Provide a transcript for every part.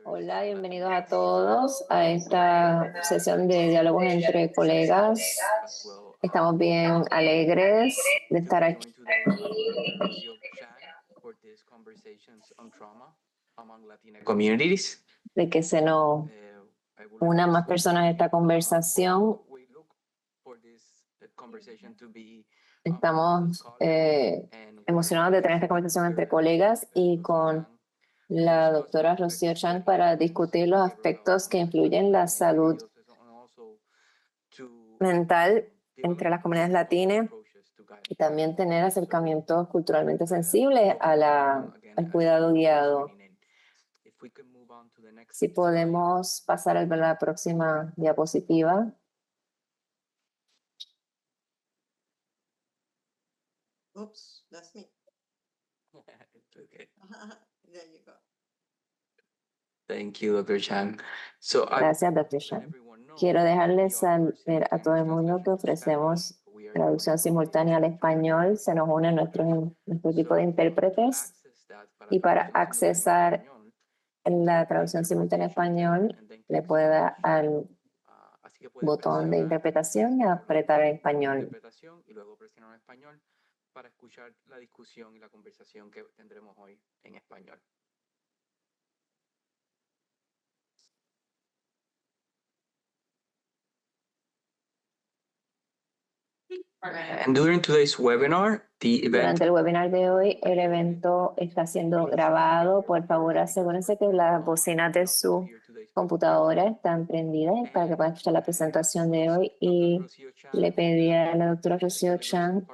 Hola, bienvenidos a todos a esta sesión de diálogos entre colegas. Estamos bien alegres de estar aquí. De que se nos unan más personas a esta conversación. Estamos emocionados de tener esta conversación entre colegas y con la doctora Rocío Chang para discutir los aspectos que influyen la salud mental entre las comunidades latinas y también tener acercamientos culturalmente sensibles al cuidado guiado. Si podemos pasar a la próxima diapositiva. Oops, that's me. Okay. There you go. Thank you, Dr. Chang. Gracias, Dr. Chang. Quiero dejarles saber a todo el mundo que ofrecemos traducción simultánea al español. Se nos une nuestro equipo de intérpretes y para accesar la traducción simultánea al español le puede dar al botón de interpretación y apretar en español. Y luego presionar en español para escuchar la discusión y la conversación que tendremos hoy en español. And during today's webinar, Durante el webinar de hoy, el evento está siendo grabado. Por favor, asegúrense que las bocinas de su computadora están prendidas para que puedan escuchar la presentación de hoy. Y le pedí a la doctora Rocío Chang,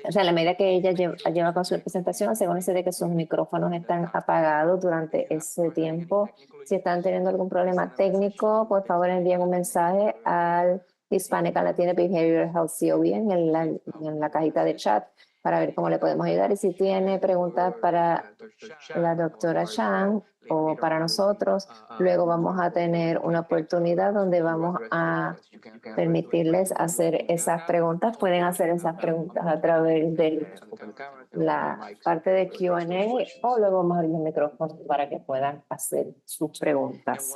o sea, a la medida que ella lleva con su presentación, asegúrense de que sus micrófonos están apagados durante ese tiempo. Si están teniendo algún problema técnico, por favor envíen un mensaje al Hispanic and Latino Behavioral Health COB en la cajita de chat para ver cómo le podemos ayudar. Y si tiene preguntas para la doctora Chang o para nosotros, luego vamos a tener una oportunidad donde vamos a permitirles hacer esas preguntas. Pueden hacer esas preguntas a través de la parte de Q&A o luego vamos a abrir el micrófono para que puedan hacer sus preguntas.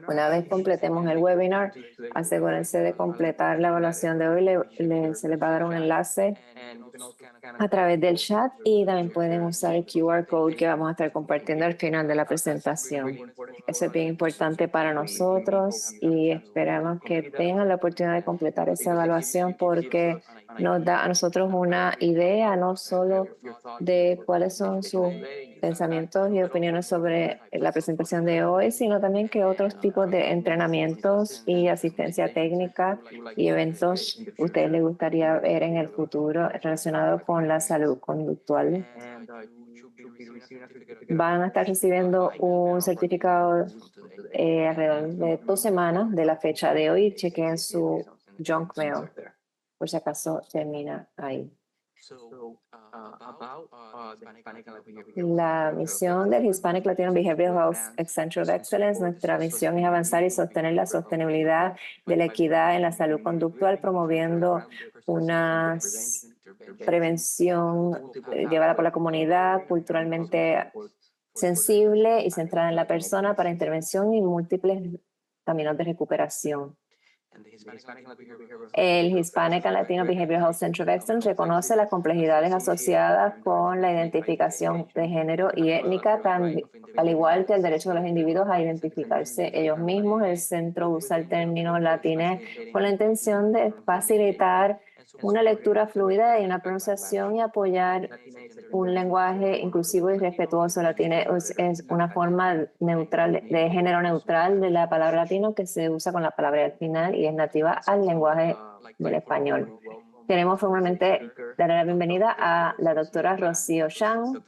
Una vez completemos el webinar, asegúrense de completar la evaluación de hoy. Se les va a dar un enlace a través del chat y también pueden usar el QR code que vamos a estar compartiendo al final de la presentación. Eso es bien importante para nosotros y esperamos que tengan la oportunidad de completar esa evaluación porque nos da a nosotros una idea no solo de cuáles son sus pensamientos y opiniones sobre la presentación de hoy, sino también que otros tipos de entrenamientos y asistencia técnica y eventos ustedes les gustaría ver en el futuro relacionados con la salud conductual. Van a estar recibiendo un certificado alrededor de 2 semanas de la fecha de hoy. Chequen su junk mail, por si acaso termina ahí. La misión del Hispanic Latino Behavioral Health Center of Excellence, nuestra misión es avanzar y sostener la sostenibilidad de la equidad en la salud conductual, promoviendo una prevención llevada por la comunidad, culturalmente sensible y centrada en la persona para intervención y múltiples caminos de recuperación. El Hispanic and Latino Behavioral Health Center of Excellence reconoce las complejidades asociadas con la identificación de género y étnica, al igual que el derecho de los individuos a identificarse ellos mismos. El centro usa el término latine con la intención de facilitar una lectura fluida y una pronunciación y apoyar un lenguaje inclusivo y respetuoso. Latine es una forma neutral, de género neutral de la palabra latino que se usa con la palabra al final y es nativa al lenguaje del español. Queremos formalmente darle la bienvenida a la doctora Rocío Chang.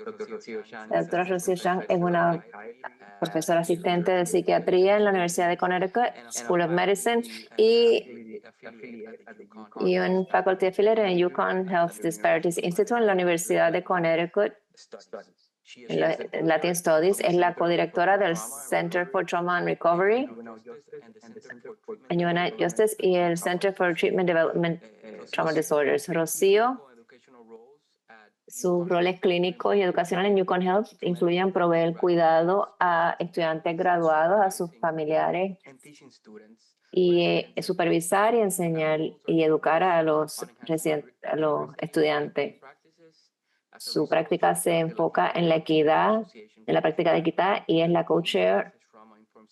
La doctora Rocío Chang es una profesora asistente de psiquiatría en la Universidad de Connecticut School of Medicine y un faculty affiliate en Yukon Health Disparities Institute en la Universidad de Connecticut. En Latin Studies es la codirectora del Center for Trauma and Recovery en UNI Justice y el Center for Treatment Development Trauma Disorders. Rocío sus roles clínicos y educacionales en Yukon Health incluyen proveer cuidado a estudiantes graduados, a sus familiares y supervisar y enseñar y educar a los estudiantes. Su práctica se enfoca en la equidad, en la práctica de equidad, y es la co-chair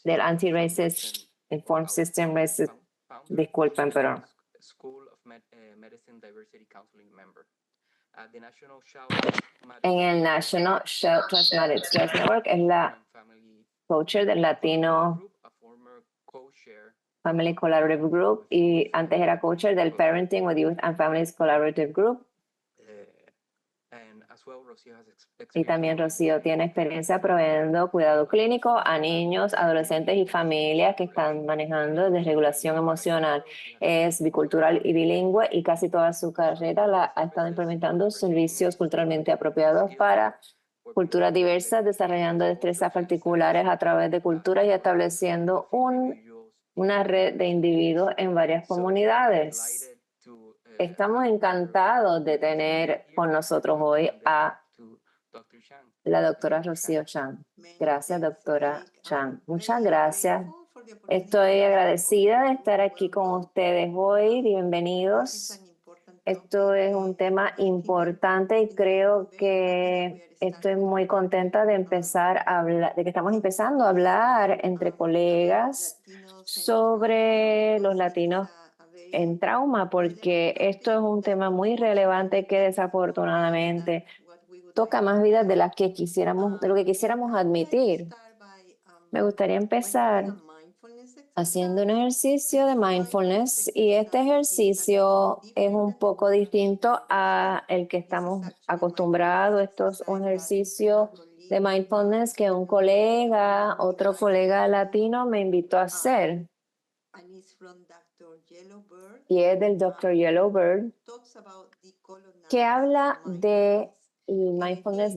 del Anti-Racist Informed System Racist. Disculpen, pero en el National Child Traumatic Stress Network es la co-chair del Latino Family Collaborative Group y antes era co-chair del Parenting with Youth and Families Collaborative Group. Y también Rocío tiene experiencia proveyendo cuidado clínico a niños, adolescentes y familias que están manejando desregulación emocional. Es bicultural y bilingüe y casi toda su carrera ha estado implementando servicios culturalmente apropiados para culturas diversas, desarrollando destrezas particulares a través de culturas y estableciendo una red de individuos en varias comunidades. Estamos encantados de tener con nosotros hoy a la doctora Rocío Chan. Gracias, doctora Chan. Muchas gracias. Estoy agradecida de estar aquí con ustedes hoy. Bienvenidos. Esto es un tema importante y creo que estoy muy contenta de empezar a hablar, de que estamos empezando a hablar entre colegas sobre los latinos en trauma, porque esto es un tema muy relevante que desafortunadamente toca más vidas de las que de lo que quisiéramos admitir. Me gustaría empezar haciendo un ejercicio de mindfulness, y este ejercicio es un poco distinto a el que estamos acostumbrados. Esto es un ejercicio de mindfulness que otro colega latino me invitó a hacer. Y es del Dr. Yellowbird, que habla de mindfulness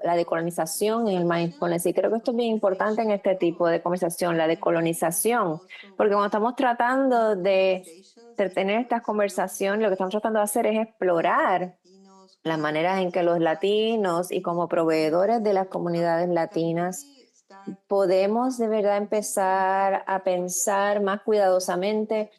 la decolonización en el mindfulness. Y creo que esto es bien importante en este tipo de conversación, la decolonización, porque cuando estamos tratando de tener estas conversaciones, lo que estamos tratando de hacer es explorar las maneras en que los latinos y como proveedores de las comunidades latinas podemos de verdad empezar a pensar más cuidadosamente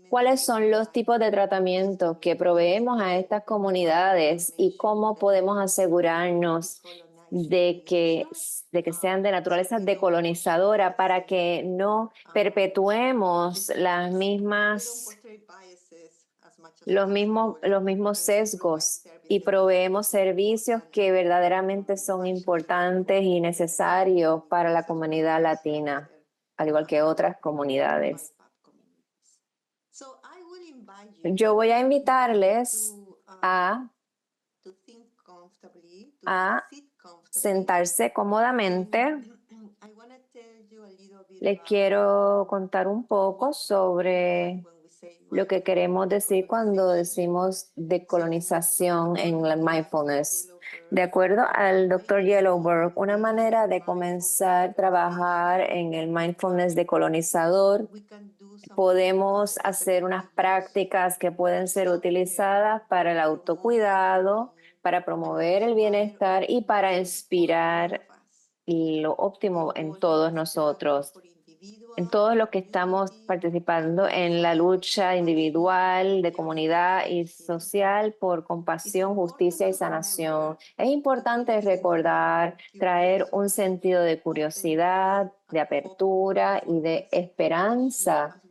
cuáles son los tipos de tratamiento que proveemos a estas comunidades y cómo podemos asegurarnos de que sean de naturaleza decolonizadora para que no perpetuemos los mismos sesgos y proveemos servicios que verdaderamente son importantes y necesarios para la comunidad latina, al igual que otras comunidades. Yo voy a invitarles a sentarse cómodamente. Les quiero contar un poco sobre lo que queremos decir cuando decimos decolonización en la mindfulness. De acuerdo al Dr. Yellowbird, una manera de comenzar a trabajar en el mindfulness decolonizador, podemos hacer unas prácticas que pueden ser utilizadas para el autocuidado, para promover el bienestar y para inspirar lo óptimo en todos nosotros, en todos los que estamos participando en la lucha individual, de comunidad y social por compasión, justicia y sanación. Es importante recordar, traer un sentido de curiosidad, de apertura y de esperanza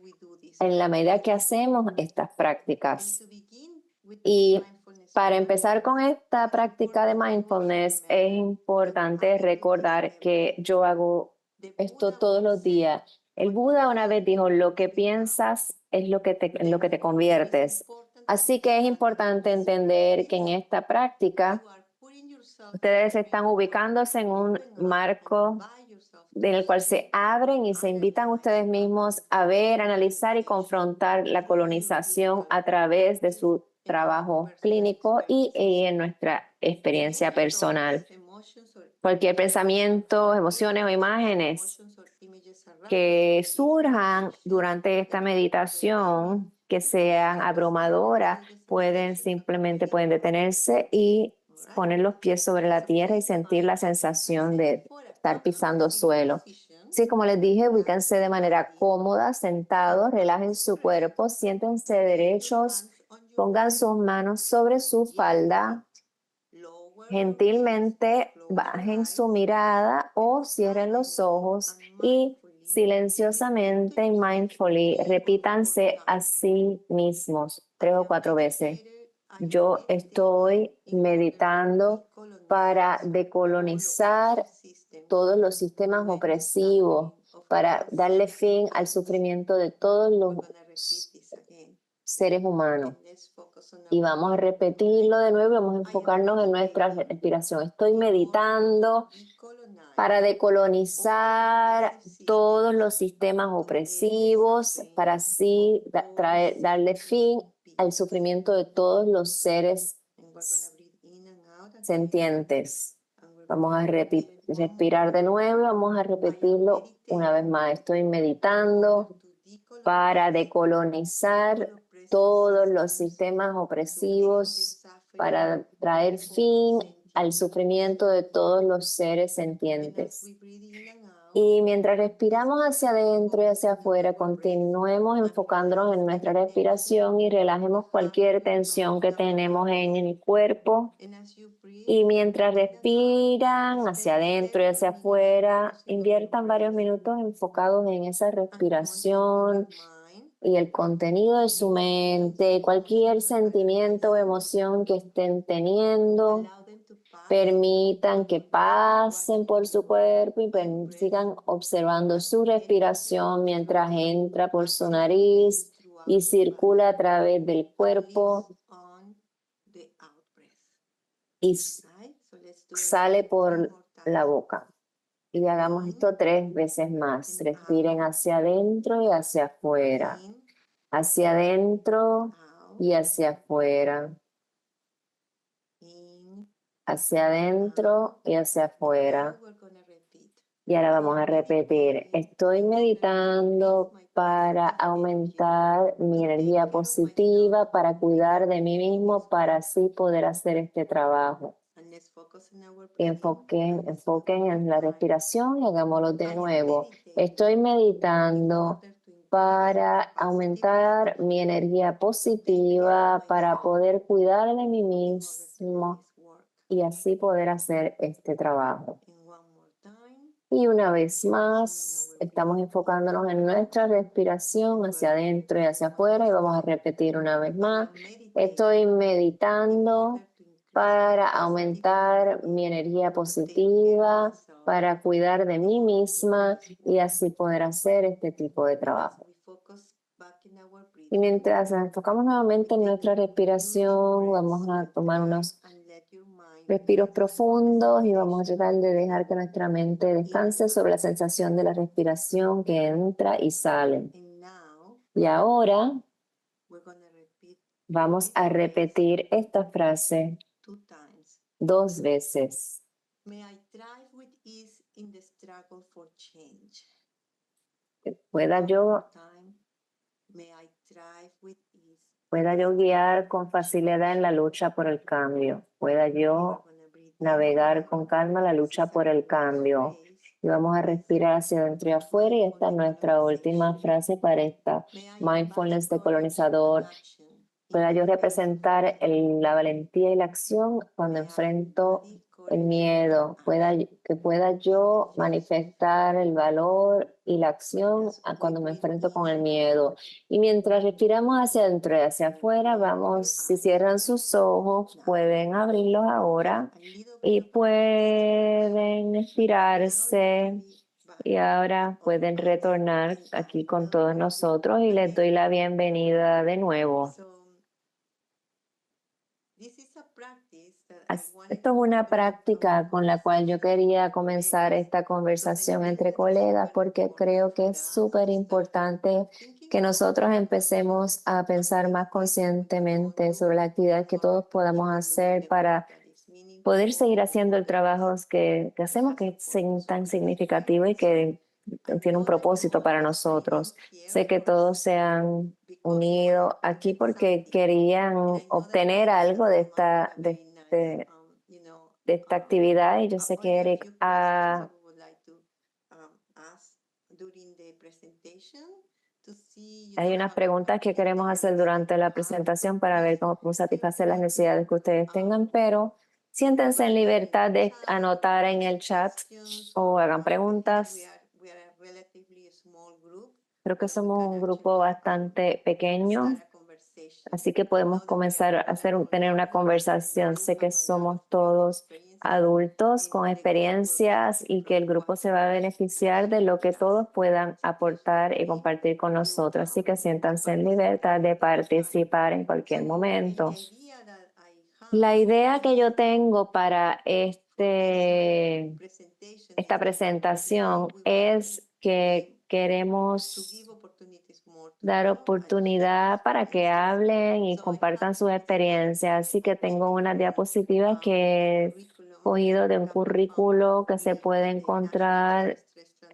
en la medida que hacemos estas prácticas. Y para empezar con esta práctica de mindfulness, es importante recordar que yo hago esto todos los días. El Buda una vez dijo, lo que piensas es en lo que te conviertes. Así que es importante entender que en esta práctica ustedes están ubicándose en un marco en el cual se abren y se invitan ustedes mismos a ver, analizar y confrontar la colonización a través de su trabajo clínico y en nuestra experiencia personal. Cualquier pensamiento, emociones o imágenes que surjan durante esta meditación que sean abrumadoras, pueden detenerse y poner los pies sobre la tierra y sentir la sensación de estar pisando suelo. Sí, como les dije, ubíquense de manera cómoda, sentados, relajen su cuerpo, siéntense derechos, pongan sus manos sobre su falda, gentilmente bajen su mirada o cierren los ojos y silenciosamente y mindfully repítanse a sí mismos 3 o 4 veces. Yo estoy meditando para decolonizar todos los sistemas opresivos, para darle fin al sufrimiento de todos los seres humanos. Y vamos a repetirlo de nuevo, vamos a enfocarnos en nuestra respiración. Estoy meditando para decolonizar todos los sistemas opresivos, para así darle fin al sufrimiento de todos los seres sentientes. Vamos a respirar de nuevo, vamos a repetirlo una vez más. Estoy meditando para decolonizar todos los sistemas opresivos, para traer fin al sufrimiento de todos los seres sentientes. Y mientras respiramos hacia adentro y hacia afuera, continuemos enfocándonos en nuestra respiración y relajemos cualquier tensión que tenemos en el cuerpo. Y mientras respiran hacia adentro y hacia afuera, inviertan varios minutos enfocados en esa respiración y el contenido de su mente, cualquier sentimiento o emoción que estén teniendo. Permitan que pasen por su cuerpo y sigan observando su respiración mientras entra por su nariz y circula a través del cuerpo y sale por la boca. Y hagamos esto 3 veces más. Respiren hacia adentro y hacia afuera. Hacia adentro y hacia afuera. Hacia adentro y hacia afuera. Y ahora vamos a repetir. Estoy meditando para aumentar mi energía positiva, para cuidar de mí mismo, para así poder hacer este trabajo. Enfoquen en la respiración y hagámoslo de nuevo. Estoy meditando para aumentar mi energía positiva, para poder cuidar de mí mismo y así poder hacer este trabajo. Y una vez más, estamos enfocándonos en nuestra respiración hacia adentro y hacia afuera y vamos a repetir una vez más. Estoy meditando para aumentar mi energía positiva, para cuidar de mí misma y así poder hacer este tipo de trabajo. Y mientras nos enfocamos nuevamente en nuestra respiración, vamos a tomar unos respiros profundos y vamos a tratar de dejar que nuestra mente descanse sobre la sensación de la respiración que entra y sale. Y ahora vamos a repetir esta frase 2 veces. Pueda yo guiar con facilidad en la lucha por el cambio. Pueda yo navegar con calma la lucha por el cambio. Y vamos a respirar hacia adentro y afuera. Y esta es nuestra última frase para esta mindfulness decolonizador. Pueda yo representar la valentía y la acción cuando enfrento el miedo. Que pueda yo manifestar el valor y la acción cuando me enfrento con el miedo. Y mientras respiramos hacia adentro y hacia afuera, si cierran sus ojos, pueden abrirlos ahora y pueden estirarse. Y ahora pueden retornar aquí con todos nosotros y les doy la bienvenida de nuevo. Esto es una práctica con la cual yo quería comenzar esta conversación entre colegas porque creo que es súper importante que nosotros empecemos a pensar más conscientemente sobre las actividades que todos podamos hacer para poder seguir haciendo el trabajo que hacemos, que es tan significativo y que tiene un propósito para nosotros. Sé que todos se han unido aquí porque querían obtener algo de esta actividad, y yo sé que Eric ha hay unas preguntas que queremos hacer durante la presentación para ver cómo podemos satisfacer las necesidades que ustedes tengan, pero siéntense en libertad de anotar en el chat o hagan preguntas. Creo que somos un grupo bastante pequeño, así que podemos comenzar a tener una conversación. Sé que somos todos adultos con experiencias y que el grupo se va a beneficiar de lo que todos puedan aportar y compartir con nosotros. Así que siéntanse en libertad de participar en cualquier momento. La idea que yo tengo para esta presentación es que queremos dar oportunidad para que hablen y compartan sus experiencias. Así que tengo unas diapositivas que he cogido de un currículo que se puede encontrar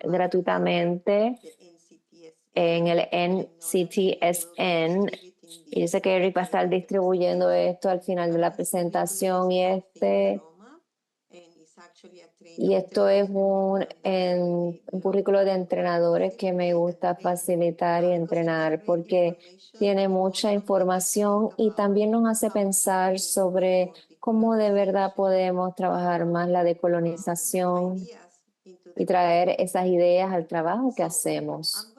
gratuitamente en el NCTSN. Y yo sé que Eric va a estar distribuyendo esto al final de la presentación, y esto es un currículo de entrenadores que me gusta facilitar y entrenar porque tiene mucha información y también nos hace pensar sobre cómo de verdad podemos trabajar más la decolonización y traer esas ideas al trabajo que hacemos.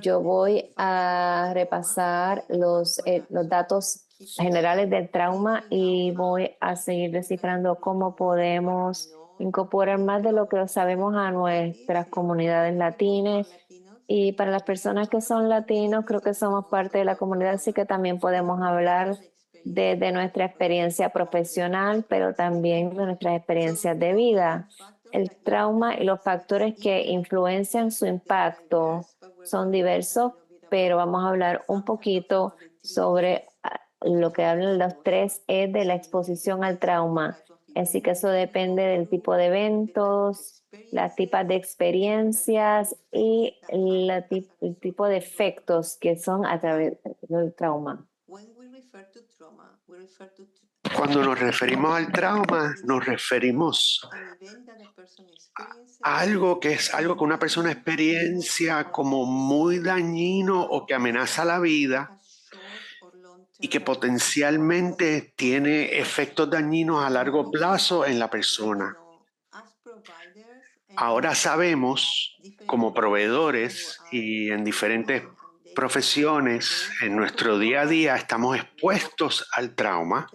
Yo voy a repasar los datos generales del trauma y voy a seguir descifrando cómo podemos incorporar más de lo que sabemos a nuestras comunidades latinas. Y para las personas que son latinos, creo que somos parte de la comunidad, así que también podemos hablar de nuestra experiencia profesional, pero también de nuestras experiencias de vida. El trauma y los factores que influencian su impacto son diversos, pero vamos a hablar un poquito sobre lo que hablan los 3 E de la exposición al trauma. Así que eso depende del tipo de eventos, las tipos de experiencias y el tipo de efectos que son a través del trauma. Cuando nos referimos al trauma, nos referimos a algo que una persona experiencia como muy dañino o que amenaza la vida y que potencialmente tiene efectos dañinos a largo plazo en la persona. Ahora sabemos, como proveedores y en diferentes profesiones, en nuestro día a día estamos expuestos al trauma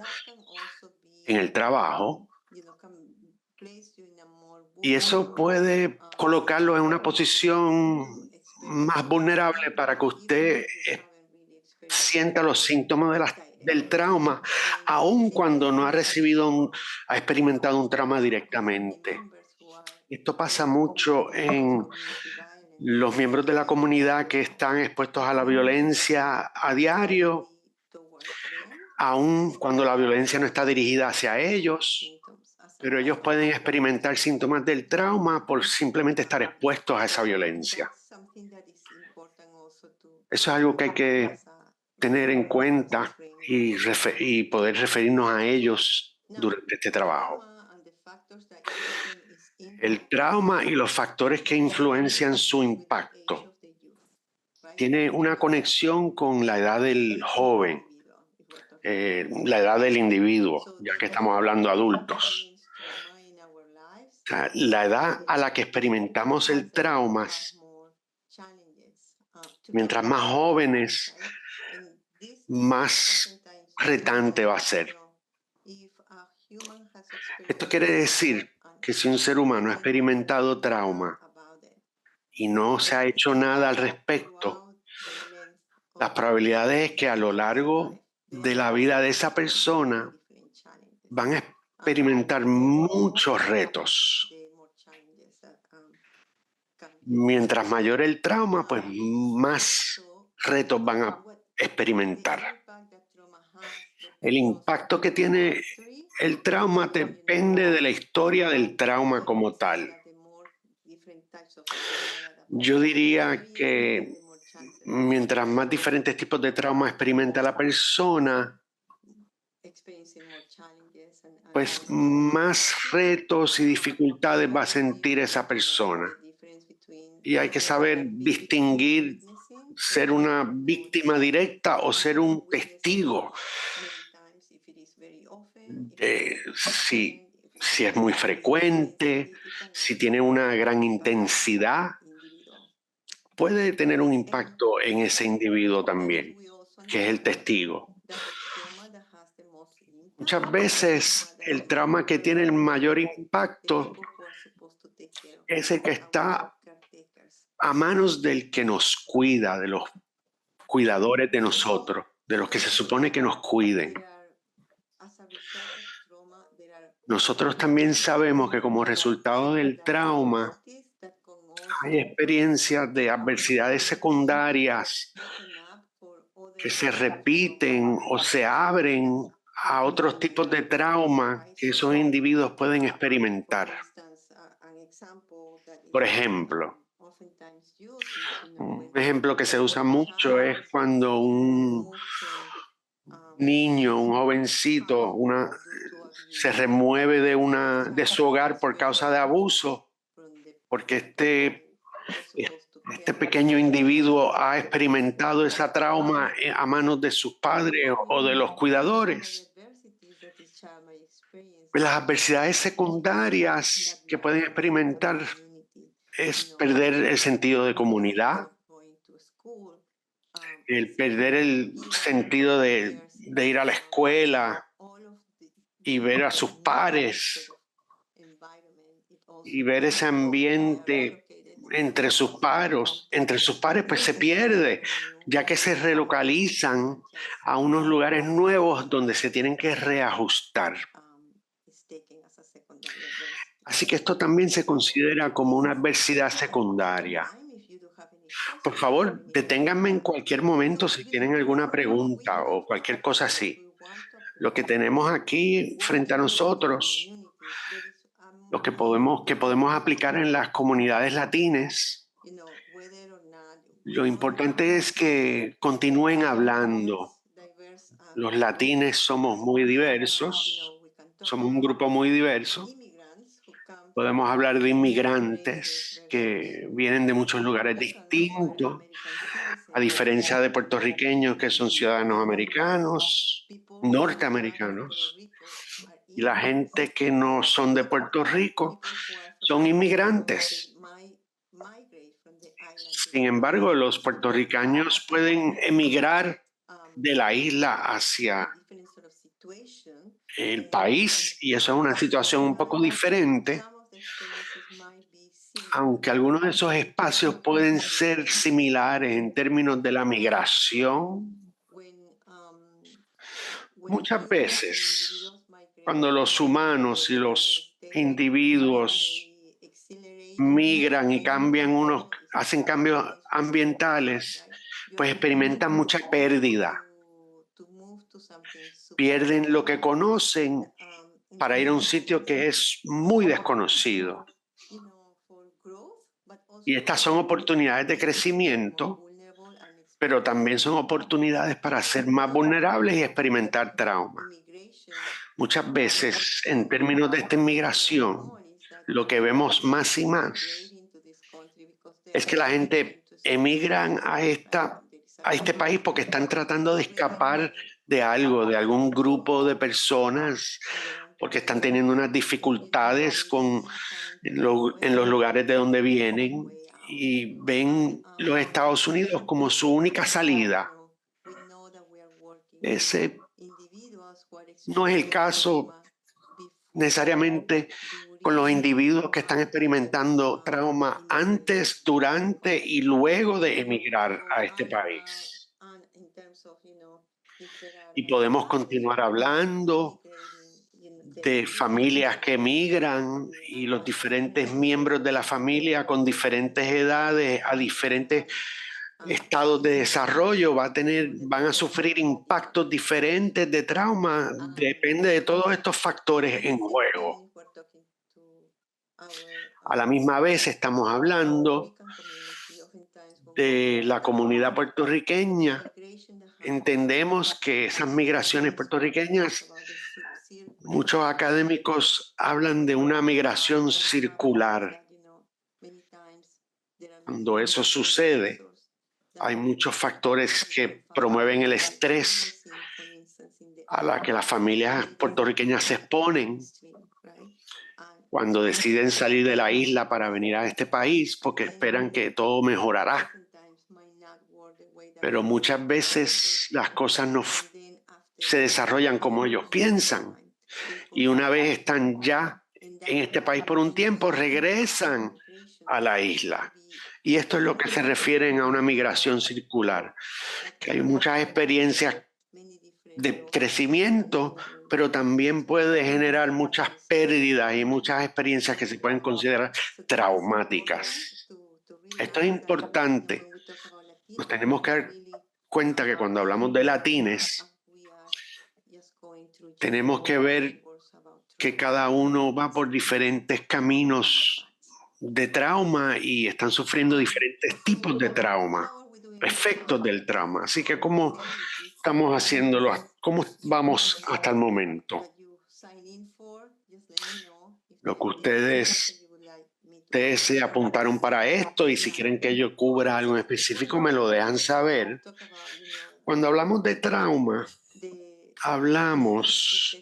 en el trabajo, y eso puede colocarlo en una posición más vulnerable para que usted sienta los síntomas del trauma, aun cuando no ha experimentado un trauma directamente. Esto pasa mucho en los miembros de la comunidad que están expuestos a la violencia a diario, aun cuando la violencia no está dirigida hacia ellos, pero ellos pueden experimentar síntomas del trauma por simplemente estar expuestos a esa violencia. Eso es algo que hay que tener en cuenta y poder referirnos a ellos durante este trabajo. El trauma y los factores que influencian su impacto tiene una conexión con la edad del joven, la edad del individuo, ya que estamos hablando de adultos. O sea, la edad a la que experimentamos el trauma, mientras más jóvenes, más retante va a ser. Esto quiere decir que si un ser humano ha experimentado trauma y no se ha hecho nada al respecto, las probabilidades es que a lo largo de la vida de esa persona van a experimentar muchos retos. Mientras mayor el trauma, pues más retos van a experimentar. El impacto que tiene el trauma depende de la historia del trauma como tal. Yo diría que mientras más diferentes tipos de trauma experimenta la persona, pues más retos y dificultades va a sentir esa persona. Y hay que saber distinguir ser una víctima directa o ser un testigo. Si es muy frecuente, si tiene una gran intensidad, puede tener un impacto en ese individuo también, que es el testigo. Muchas veces el trauma que tiene el mayor impacto es el que está a manos del que nos cuida, de los cuidadores de nosotros, de los que se supone que nos cuiden. Nosotros también sabemos que como resultado del trauma hay experiencias de adversidades secundarias que se repiten o se abren a otros tipos de trauma que esos individuos pueden experimentar. Por ejemplo, un ejemplo que se usa mucho es cuando un niño, un jovencito, se remueve de su hogar por causa de abuso, porque este pequeño individuo ha experimentado esa trauma a manos de sus padres o de los cuidadores. Las adversidades secundarias que pueden experimentar es perder el sentido de comunidad, el perder el sentido de ir a la escuela y ver a sus pares y ver ese ambiente entre sus pares, pues se pierde, ya que se relocalizan a unos lugares nuevos donde se tienen que reajustar. Así que esto también se considera como una adversidad secundaria. Por favor, deténganme en cualquier momento si tienen alguna pregunta o cualquier cosa así. Lo que tenemos aquí frente a nosotros, lo que podemos aplicar en las comunidades latinas, lo importante es que continúen hablando. Los latinos somos muy diversos, somos un grupo muy diverso. Podemos hablar de inmigrantes que vienen de muchos lugares distintos, a diferencia de puertorriqueños que son ciudadanos americanos, norteamericanos. Y la gente que no son de Puerto Rico son inmigrantes. Sin embargo, los puertorriqueños pueden emigrar de la isla hacia el país y eso es una situación un poco diferente, aunque algunos de esos espacios pueden ser similares en términos de la migración. Muchas veces, cuando los humanos y los individuos migran y hacen cambios ambientales, pues experimentan mucha pérdida. Pierden lo que conocen para ir a un sitio que es muy desconocido. Y estas son oportunidades de crecimiento, pero también son oportunidades para ser más vulnerables y experimentar trauma. Muchas veces, en términos de esta inmigración, lo que vemos más y más es que la gente emigran a este país porque están tratando de escapar de algo, de algún grupo de personas, porque están teniendo unas dificultades en los lugares de donde vienen y ven los Estados Unidos como su única salida. Ese no es el caso necesariamente con los individuos que están experimentando trauma antes, durante y luego de emigrar a este país. Y podemos continuar hablando de familias que emigran y los diferentes miembros de la familia con diferentes edades a diferentes estados de desarrollo van a sufrir impactos diferentes de trauma. Depende de todos estos factores en juego. A la misma vez estamos hablando de la comunidad puertorriqueña, entendemos que esas migraciones puertorriqueñas, muchos académicos hablan de una migración circular. Cuando eso sucede, hay muchos factores que promueven el estrés a la que las familias puertorriqueñas se exponen cuando deciden salir de la isla para venir a este país porque esperan que todo mejorará. Pero muchas veces las cosas no se desarrollan como ellos piensan. Y una vez están ya en este país por un tiempo, regresan a la isla. Y esto es lo que se refieren a una migración circular, que hay muchas experiencias de crecimiento, pero también puede generar muchas pérdidas y muchas experiencias que se pueden considerar traumáticas. Esto es importante. Nos tenemos que dar cuenta que cuando hablamos de latines, tenemos que ver que cada uno va por diferentes caminos de trauma y están sufriendo diferentes tipos de trauma, efectos del trauma. Así que, ¿cómo estamos haciéndolo? ¿Cómo vamos hasta el momento? Lo que ustedes se apuntaron para esto y si quieren que yo cubra algo en específico, me lo dejan saber. Cuando hablamos de trauma, hablamos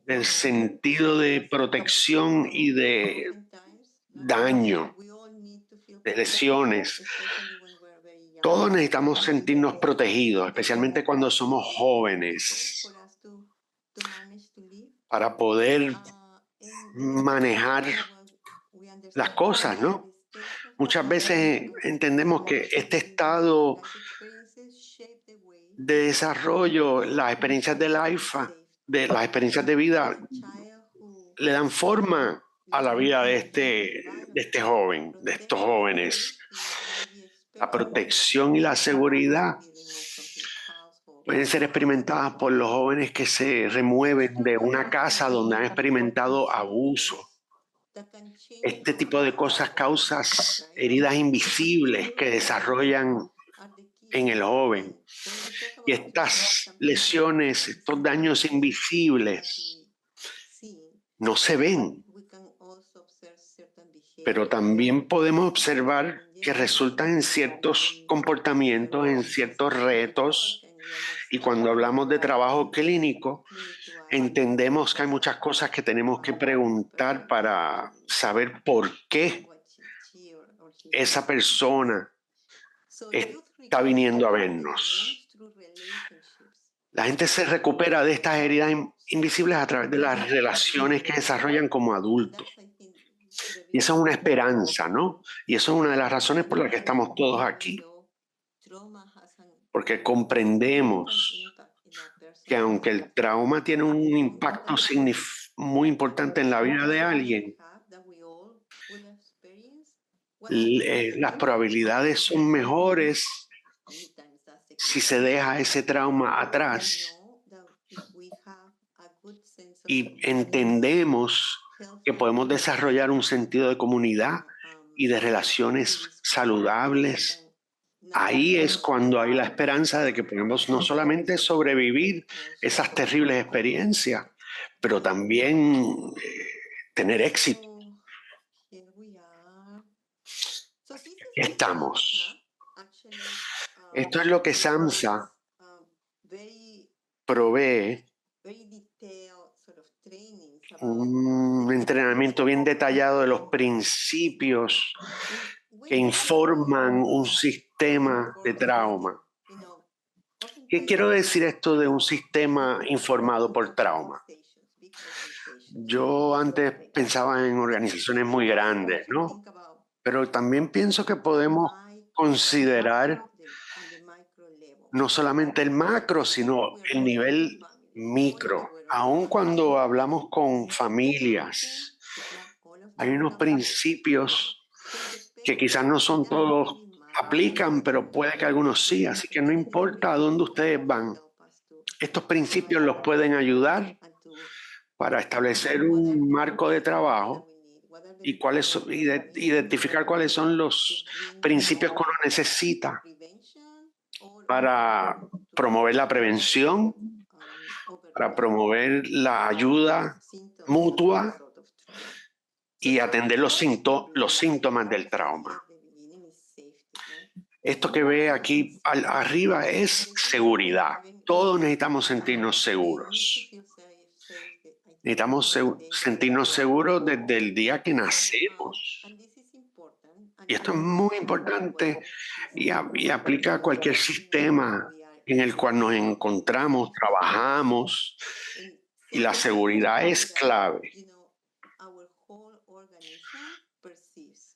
del sentido de protección y de daño, de lesiones. Todos necesitamos sentirnos protegidos, especialmente cuando somos jóvenes, para poder manejar las cosas, ¿no? Muchas veces entendemos que este estado de desarrollo, las experiencias de la IFA, de las experiencias de vida, le dan forma a la vida de este joven, de estos jóvenes. La protección y la seguridad pueden ser experimentadas por los jóvenes que se remueven de una casa donde han experimentado abuso. Este tipo de cosas causan heridas invisibles que desarrollan en el joven. Y estas lesiones, estos daños invisibles, no se ven. Pero también podemos observar que resultan en ciertos comportamientos, en ciertos retos. Y cuando hablamos de trabajo clínico, entendemos que hay muchas cosas que tenemos que preguntar para saber por qué esa persona está viniendo a vernos. La gente se recupera de estas heridas invisibles a través de las relaciones que desarrollan como adultos. Y esa es una esperanza, ¿no? Y eso es una de las razones por las que estamos todos aquí. Porque comprendemos que aunque el trauma tiene un impacto muy importante en la vida de alguien, las probabilidades son mejores si se deja ese trauma atrás y entendemos que podemos desarrollar un sentido de comunidad y de relaciones saludables. Ahí es cuando hay la esperanza de que podemos no solamente sobrevivir esas terribles experiencias, pero también tener éxito. Aquí estamos. Esto es lo que SAMHSA provee, un entrenamiento bien detallado de los principios que informan un sistema de trauma. ¿Qué quiero decir esto de un sistema informado por trauma? Yo antes pensaba en organizaciones muy grandes, ¿no? Pero también pienso que podemos considerar no solamente el macro, sino el nivel micro. Aun cuando hablamos con familias, hay unos principios que quizás no son todos aplican, pero puede que algunos sí, así que no importa a dónde ustedes van. Estos principios los pueden ayudar para establecer un marco de trabajo y identificar cuáles son los principios que uno necesita para promover la prevención, para promover la ayuda mutua y atender los síntomas del trauma. Esto que ve aquí arriba es seguridad. Todos necesitamos sentirnos seguros. Necesitamos sentirnos seguros desde el día que nacemos. Y esto es muy importante y aplica a cualquier sistema en el cual nos encontramos, trabajamos, y la seguridad es clave.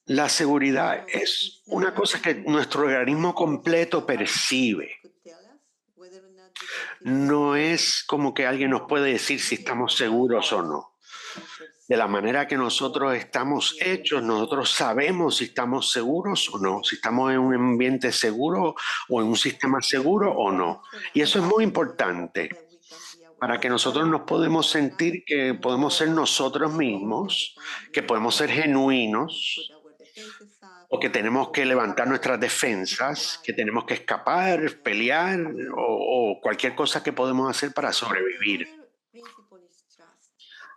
La seguridad es una cosa que nuestro organismo completo percibe. No es como que alguien nos puede decir si estamos seguros o no. De la manera que nosotros estamos hechos, nosotros sabemos si estamos seguros o no, si estamos en un ambiente seguro o en un sistema seguro o no. Y eso es muy importante para que nosotros nos podemos sentir que podemos ser nosotros mismos, que podemos ser genuinos, o que tenemos que levantar nuestras defensas, que tenemos que escapar, pelear o cualquier cosa que podemos hacer para sobrevivir.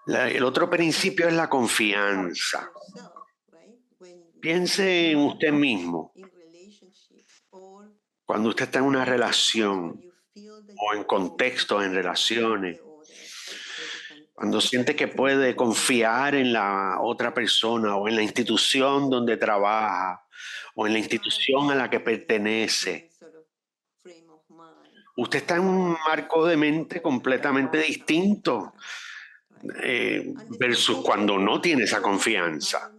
El otro principio es la confianza. Piense en usted mismo. Cuando usted está en una relación o en contextos, en relaciones, cuando siente que puede confiar en la otra persona o en la institución donde trabaja o en la institución a la que pertenece, usted está en un marco de mente completamente distinto versus cuando no tiene esa confianza.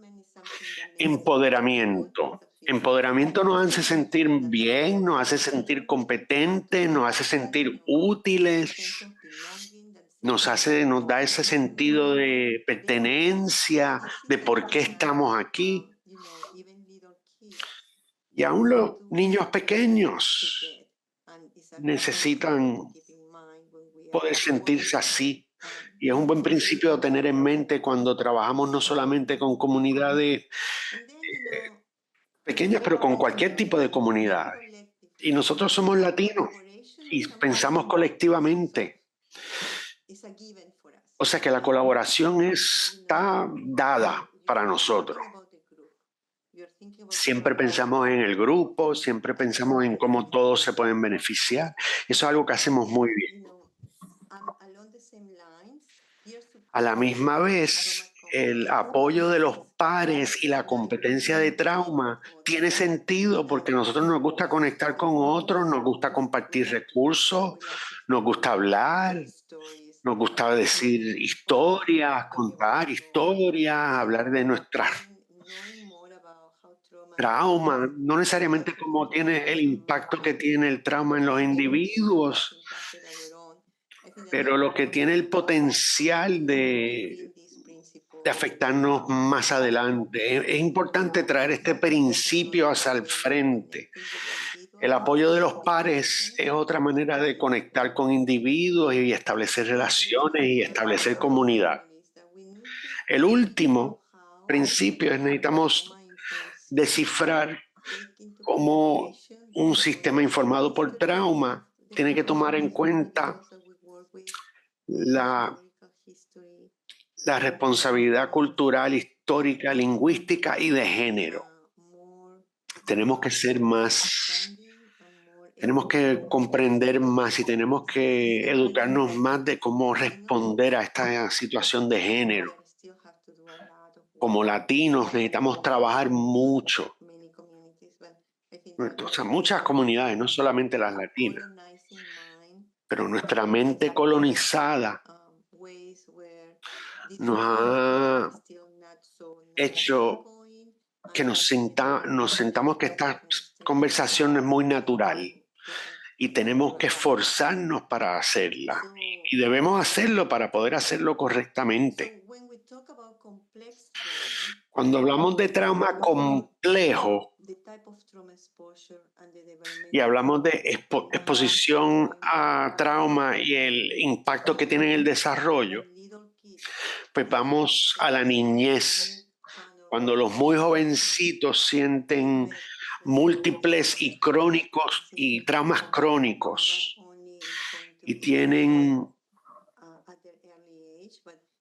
Empoderamiento. Empoderamiento nos hace sentir bien, nos hace sentir competentes, nos hace sentir útiles, nos da ese sentido de pertenencia, de por qué estamos aquí. Y aún los niños pequeños necesitan poder sentirse así. Y es un buen principio a tener en mente cuando trabajamos no solamente con comunidades pequeñas, pero con cualquier tipo de comunidad. Y nosotros somos latinos y pensamos colectivamente. O sea que la colaboración está dada para nosotros. Siempre pensamos en el grupo, siempre pensamos en cómo todos se pueden beneficiar. Eso es algo que hacemos muy bien. A la misma vez, el apoyo de los pares y la competencia de trauma tiene sentido porque a nosotros nos gusta conectar con otros, nos gusta compartir recursos, nos gusta hablar, nos gusta decir historias, contar historias, hablar de nuestras traumas, no necesariamente cómo tiene el impacto que tiene el trauma en los individuos, pero lo que tiene el potencial de afectarnos más adelante. Es importante traer este principio hacia el frente. El apoyo de los pares es otra manera de conectar con individuos y establecer relaciones y establecer comunidad. El último principio es necesitamos descifrar cómo un sistema informado por trauma tiene que tomar en cuenta la responsabilidad cultural, histórica, lingüística y de género. Tenemos que ser más, tenemos que comprender más y tenemos que educarnos más de cómo responder a esta situación de género. Como latinos necesitamos trabajar mucho. O sea, muchas comunidades, no solamente las latinas, pero nuestra mente colonizada nos ha hecho que nos sentamos que esta conversación es muy natural y tenemos que esforzarnos para hacerla y debemos hacerlo para poder hacerlo correctamente. Cuando hablamos de trauma complejo y hablamos de exposición a trauma y el impacto que tiene en el desarrollo, pues vamos a la niñez cuando los muy jovencitos sienten múltiples y crónicos y traumas crónicos y tienen,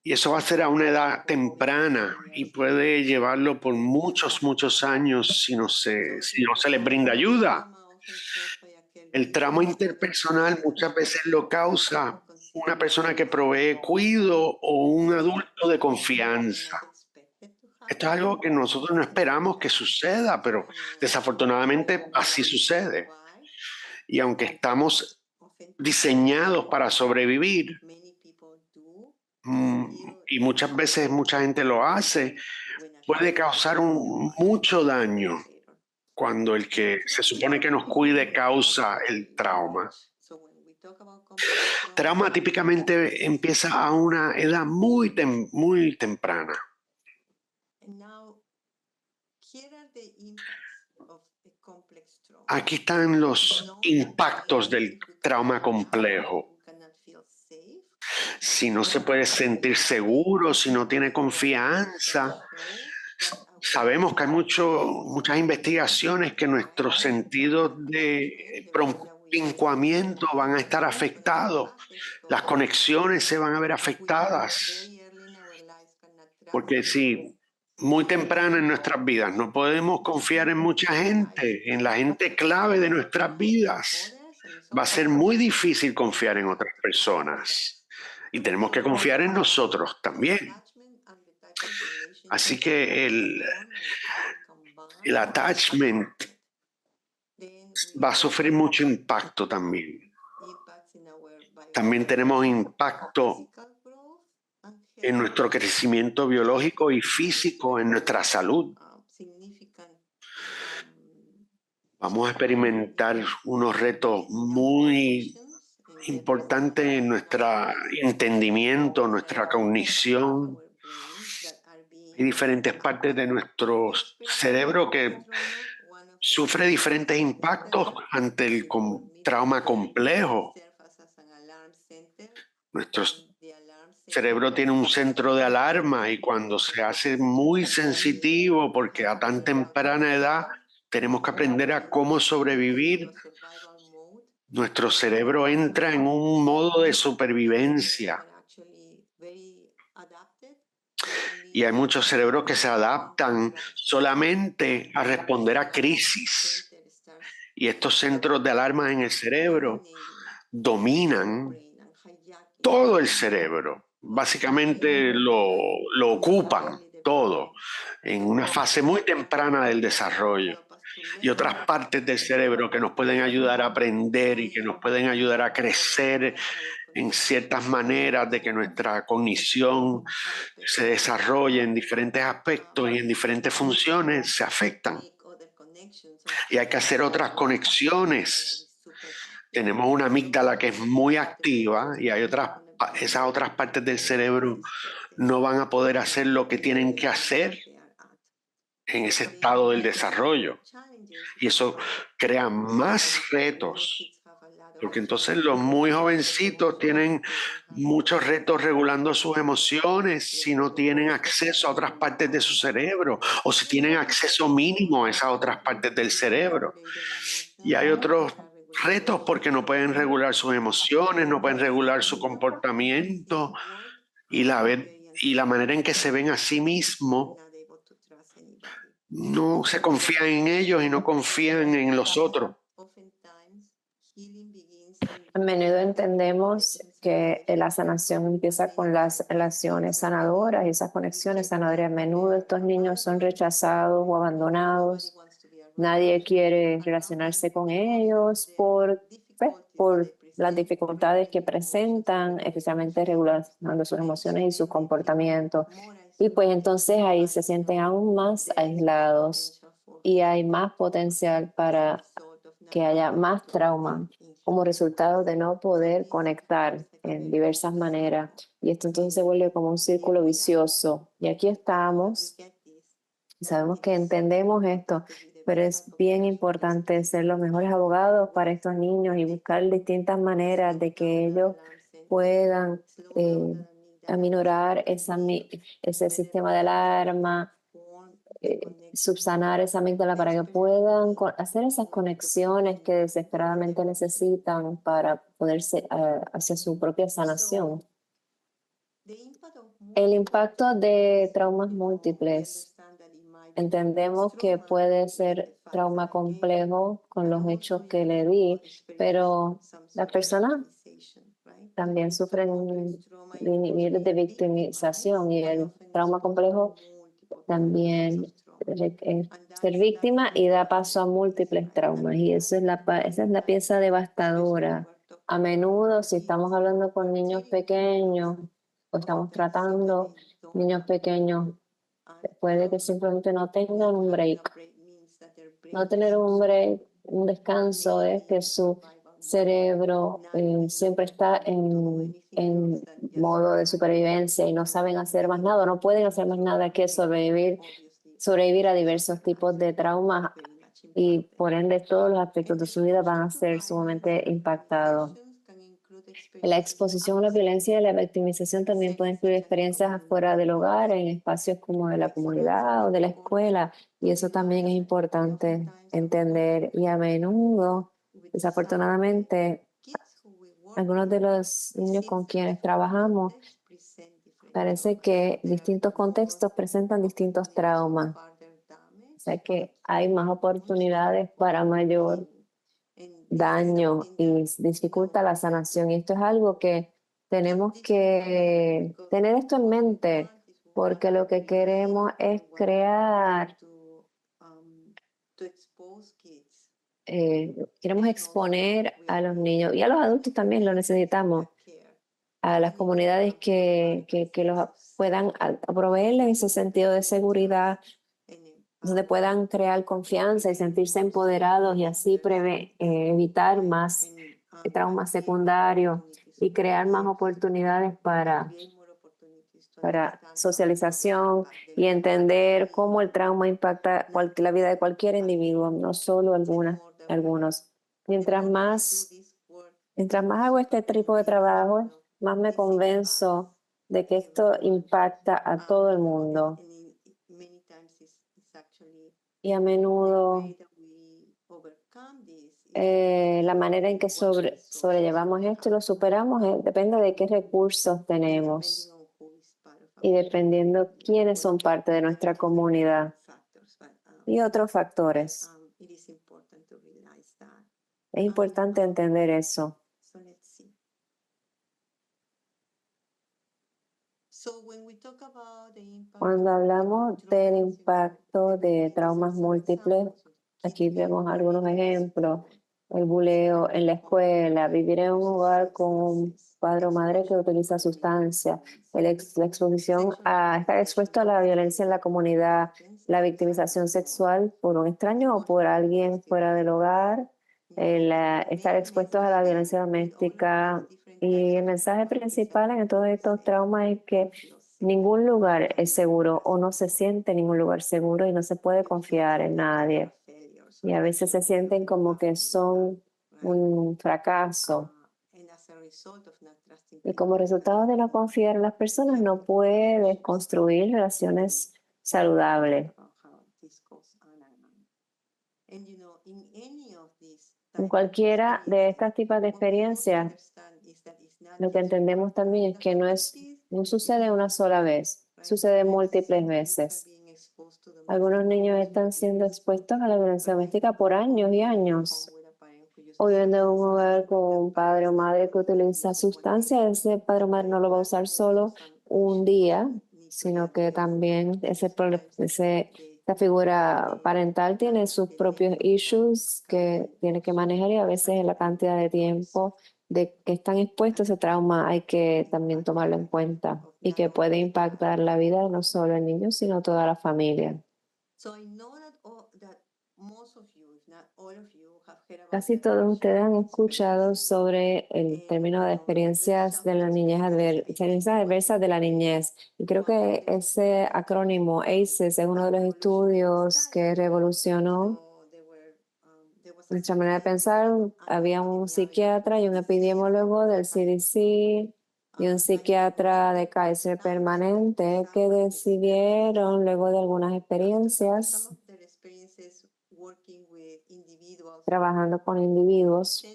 y eso va a ser a una edad temprana y puede llevarlo por muchos años si no se les brinda ayuda. El trauma interpersonal muchas veces lo causa una persona que provee cuidado o un adulto de confianza. Esto es algo que nosotros no esperamos que suceda, pero desafortunadamente así sucede. Y aunque estamos diseñados para sobrevivir, y muchas veces mucha gente lo hace, puede causar mucho daño cuando el que se supone que nos cuide causa el trauma. Trauma típicamente empieza a una edad muy temprana. Aquí están los impactos del trauma complejo. Si no se puede sentir seguro, si no tiene confianza, sabemos que hay muchas investigaciones que nuestros sentidos de propincuamiento van a estar afectados. Las conexiones se van a ver afectadas. Porque si muy temprano en nuestras vidas no podemos confiar en mucha gente, en la gente clave de nuestras vidas, va a ser muy difícil confiar en otras personas. Y tenemos que confiar en nosotros también. Así que el attachment va a sufrir mucho impacto también. También tenemos impacto en nuestro crecimiento biológico y físico, en nuestra salud. Vamos a experimentar unos retos muy importantes en nuestro entendimiento, nuestra cognición. Hay diferentes partes de nuestro cerebro que sufre diferentes impactos ante el trauma complejo. Nuestro cerebro tiene un centro de alarma y cuando se hace muy sensitivo, porque a tan temprana edad tenemos que aprender a cómo sobrevivir, nuestro cerebro entra en un modo de supervivencia. Y hay muchos cerebros que se adaptan solamente a responder a crisis. Y estos centros de alarma en el cerebro dominan todo el cerebro. Básicamente lo ocupan todo en una fase muy temprana del desarrollo. Y otras partes del cerebro que nos pueden ayudar a aprender y que nos pueden ayudar a crecer en ciertas maneras de que nuestra cognición se desarrolle en diferentes aspectos y en diferentes funciones, se afectan. Y hay que hacer otras conexiones. Tenemos una amígdala que es muy activa y hay esas otras partes del cerebro no van a poder hacer lo que tienen que hacer en ese estado del desarrollo. Y eso crea más retos. Porque entonces los muy jovencitos tienen muchos retos regulando sus emociones si no tienen acceso a otras partes de su cerebro o si tienen acceso mínimo a esas otras partes del cerebro. Y hay otros retos porque no pueden regular sus emociones, no pueden regular su comportamiento y la manera en que se ven a sí mismos. No se confían en ellos y no confían en los otros. A menudo entendemos que la sanación empieza con las relaciones sanadoras y esas conexiones sanadoras. A menudo estos niños son rechazados o abandonados. Nadie quiere relacionarse con ellos por las dificultades que presentan, especialmente regulando sus emociones y sus comportamientos. Y pues entonces ahí se sienten aún más aislados y hay más potencial para que haya más trauma como resultado de no poder conectar en diversas maneras. Y esto entonces se vuelve como un círculo vicioso. Y aquí estamos, sabemos que entendemos esto, pero es bien importante ser los mejores abogados para estos niños y buscar distintas maneras de que ellos puedan aminorar ese sistema de alarma, subsanar esa amígdala para que puedan hacer esas conexiones que desesperadamente necesitan para poderse hacia su propia sanación. El impacto de traumas múltiples. Entendemos que puede ser trauma complejo con los hechos que le di, pero las personas también sufren niveles de victimización y el trauma complejo también ser víctima y da paso a múltiples traumas y esa es la pieza devastadora. A menudo, si estamos hablando con niños pequeños o estamos tratando niños pequeños, puede que simplemente no tengan un break. No tener un break, un descanso, es que su cerebro siempre está en modo de supervivencia y no saben hacer más nada, no pueden hacer más nada que sobrevivir a diversos tipos de traumas y por ende todos los aspectos de su vida van a ser sumamente impactados. La exposición a la violencia y la victimización también puede incluir experiencias afuera del hogar, en espacios como de la comunidad o de la escuela, y eso también es importante entender. Y a menudo, desafortunadamente, algunos de los niños con quienes trabajamos, parece que distintos contextos presentan distintos traumas. O sea que hay más oportunidades para mayor daño y dificulta la sanación. Y esto es algo que tenemos que tener esto en mente, porque lo que queremos es crear, queremos exponer a los niños y a los adultos también lo necesitamos, a las comunidades que los puedan proveerles ese sentido de seguridad, donde puedan crear confianza y sentirse empoderados y así evitar más traumas secundarios y crear más oportunidades para socialización y entender cómo el trauma impacta la vida de cualquier individuo, no solo algunos. Mientras más hago este tipo de trabajo, más me convenzo de que esto impacta a todo el mundo. Y a menudo la manera en que sobrellevamos esto y lo superamos depende de qué recursos tenemos y dependiendo quiénes son parte de nuestra comunidad y otros factores. Es importante entender eso. Cuando hablamos del impacto de traumas múltiples, aquí vemos algunos ejemplos. El buleo en la escuela, vivir en un hogar con un padre o madre que utiliza sustancias, la exposición a estar expuesto a la violencia en la comunidad, la victimización sexual por un extraño o por alguien fuera del hogar, estar expuestos a la violencia doméstica. Y el mensaje principal en todos estos traumas es que ningún lugar es seguro o no se siente ningún lugar seguro y no se puede confiar en nadie. Y a veces se sienten como que son un fracaso. Y como resultado de no confiar en las personas, no puedes construir relaciones saludables. En cualquiera de estas tipos de experiencias, lo que entendemos también es que no sucede una sola vez, sucede múltiples veces. Algunos niños están siendo expuestos a la violencia doméstica por años y años. O viviendo en un hogar con un padre o madre que utiliza sustancias, ese padre o madre no lo va a usar solo un día, sino que también esta figura parental tiene sus propios issues que tiene que manejar y a veces la cantidad de tiempo de que están expuestos a ese trauma hay que también tomarlo en cuenta y que puede impactar la vida de no solo el niño, sino toda la familia. Casi todos ustedes han escuchado sobre el término de experiencias de la niñez, experiencias adversas de la niñez. Y creo que ese acrónimo ACEs es uno de los estudios que revolucionó nuestra manera de pensar. Había un psiquiatra y un epidemiólogo del CDC y un psiquiatra de Kaiser Permanente que decidieron, luego de algunas experiencias trabajando con individuos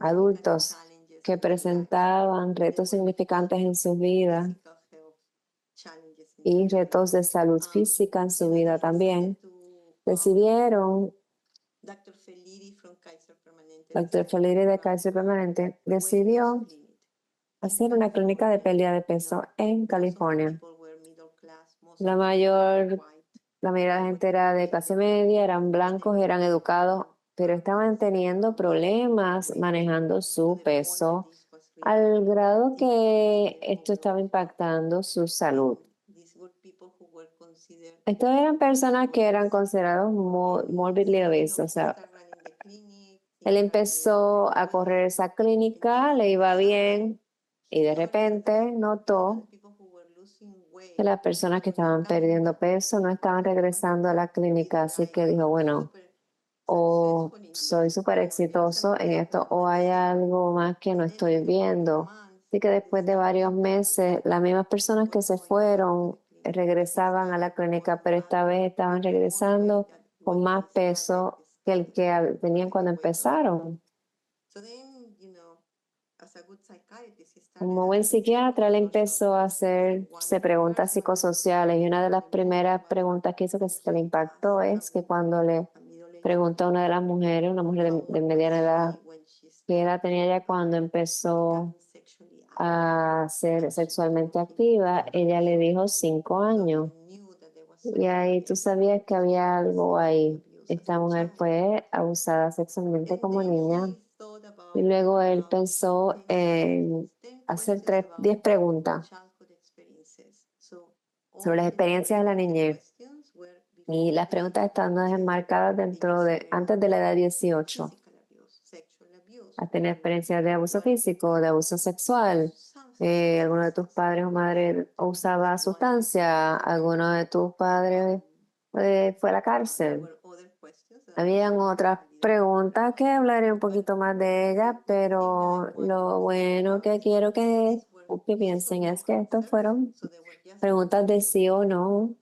adultos que presentaban retos significantes en su vida y retos de salud física en su vida también, decidieron, Dr. Feliri from Kaiser Permanente. Dr. Feliri de Kaiser Permanente decidió hacer una clínica de pérdida de peso en California. La mayoría de la gente era de clase media, eran blancos, eran educados, pero estaban teniendo problemas manejando su peso al grado que esto estaba impactando su salud. Estos eran personas que eran considerados morbidly obese, o sea, él empezó a correr esa clínica, le iba bien y de repente notó que las personas que estaban perdiendo peso no estaban regresando a la clínica, así que dijo, bueno, o soy súper exitoso en esto o hay algo más que no estoy viendo. Así que después de varios meses, las mismas personas que se fueron regresaban a la clínica, pero esta vez estaban regresando con más peso que el que tenían cuando empezaron. Como buen psiquiatra, él empezó a hacerse preguntas psicosociales y una de las primeras preguntas que hizo que le impactó es que cuando le preguntó a una de las mujeres, una mujer de mediana edad, qué edad tenía ella cuando empezó a ser sexualmente activa, ella le dijo 5 años. Y ahí tú sabías que había algo ahí. Esta mujer fue abusada sexualmente como niña. Y luego él pensó en hacer 10 preguntas sobre las experiencias de la niñez. Y las preguntas están enmarcadas antes de la edad de 18. ¿Has tenido experiencias de abuso físico, de abuso sexual? ¿Alguno de tus padres o madres usaba sustancia? ¿Alguno de tus padres fue a la cárcel? Habían otras preguntas que hablaré un poquito más de ellas, pero lo bueno que quiero que piensen es que estas fueron preguntas de sí o no.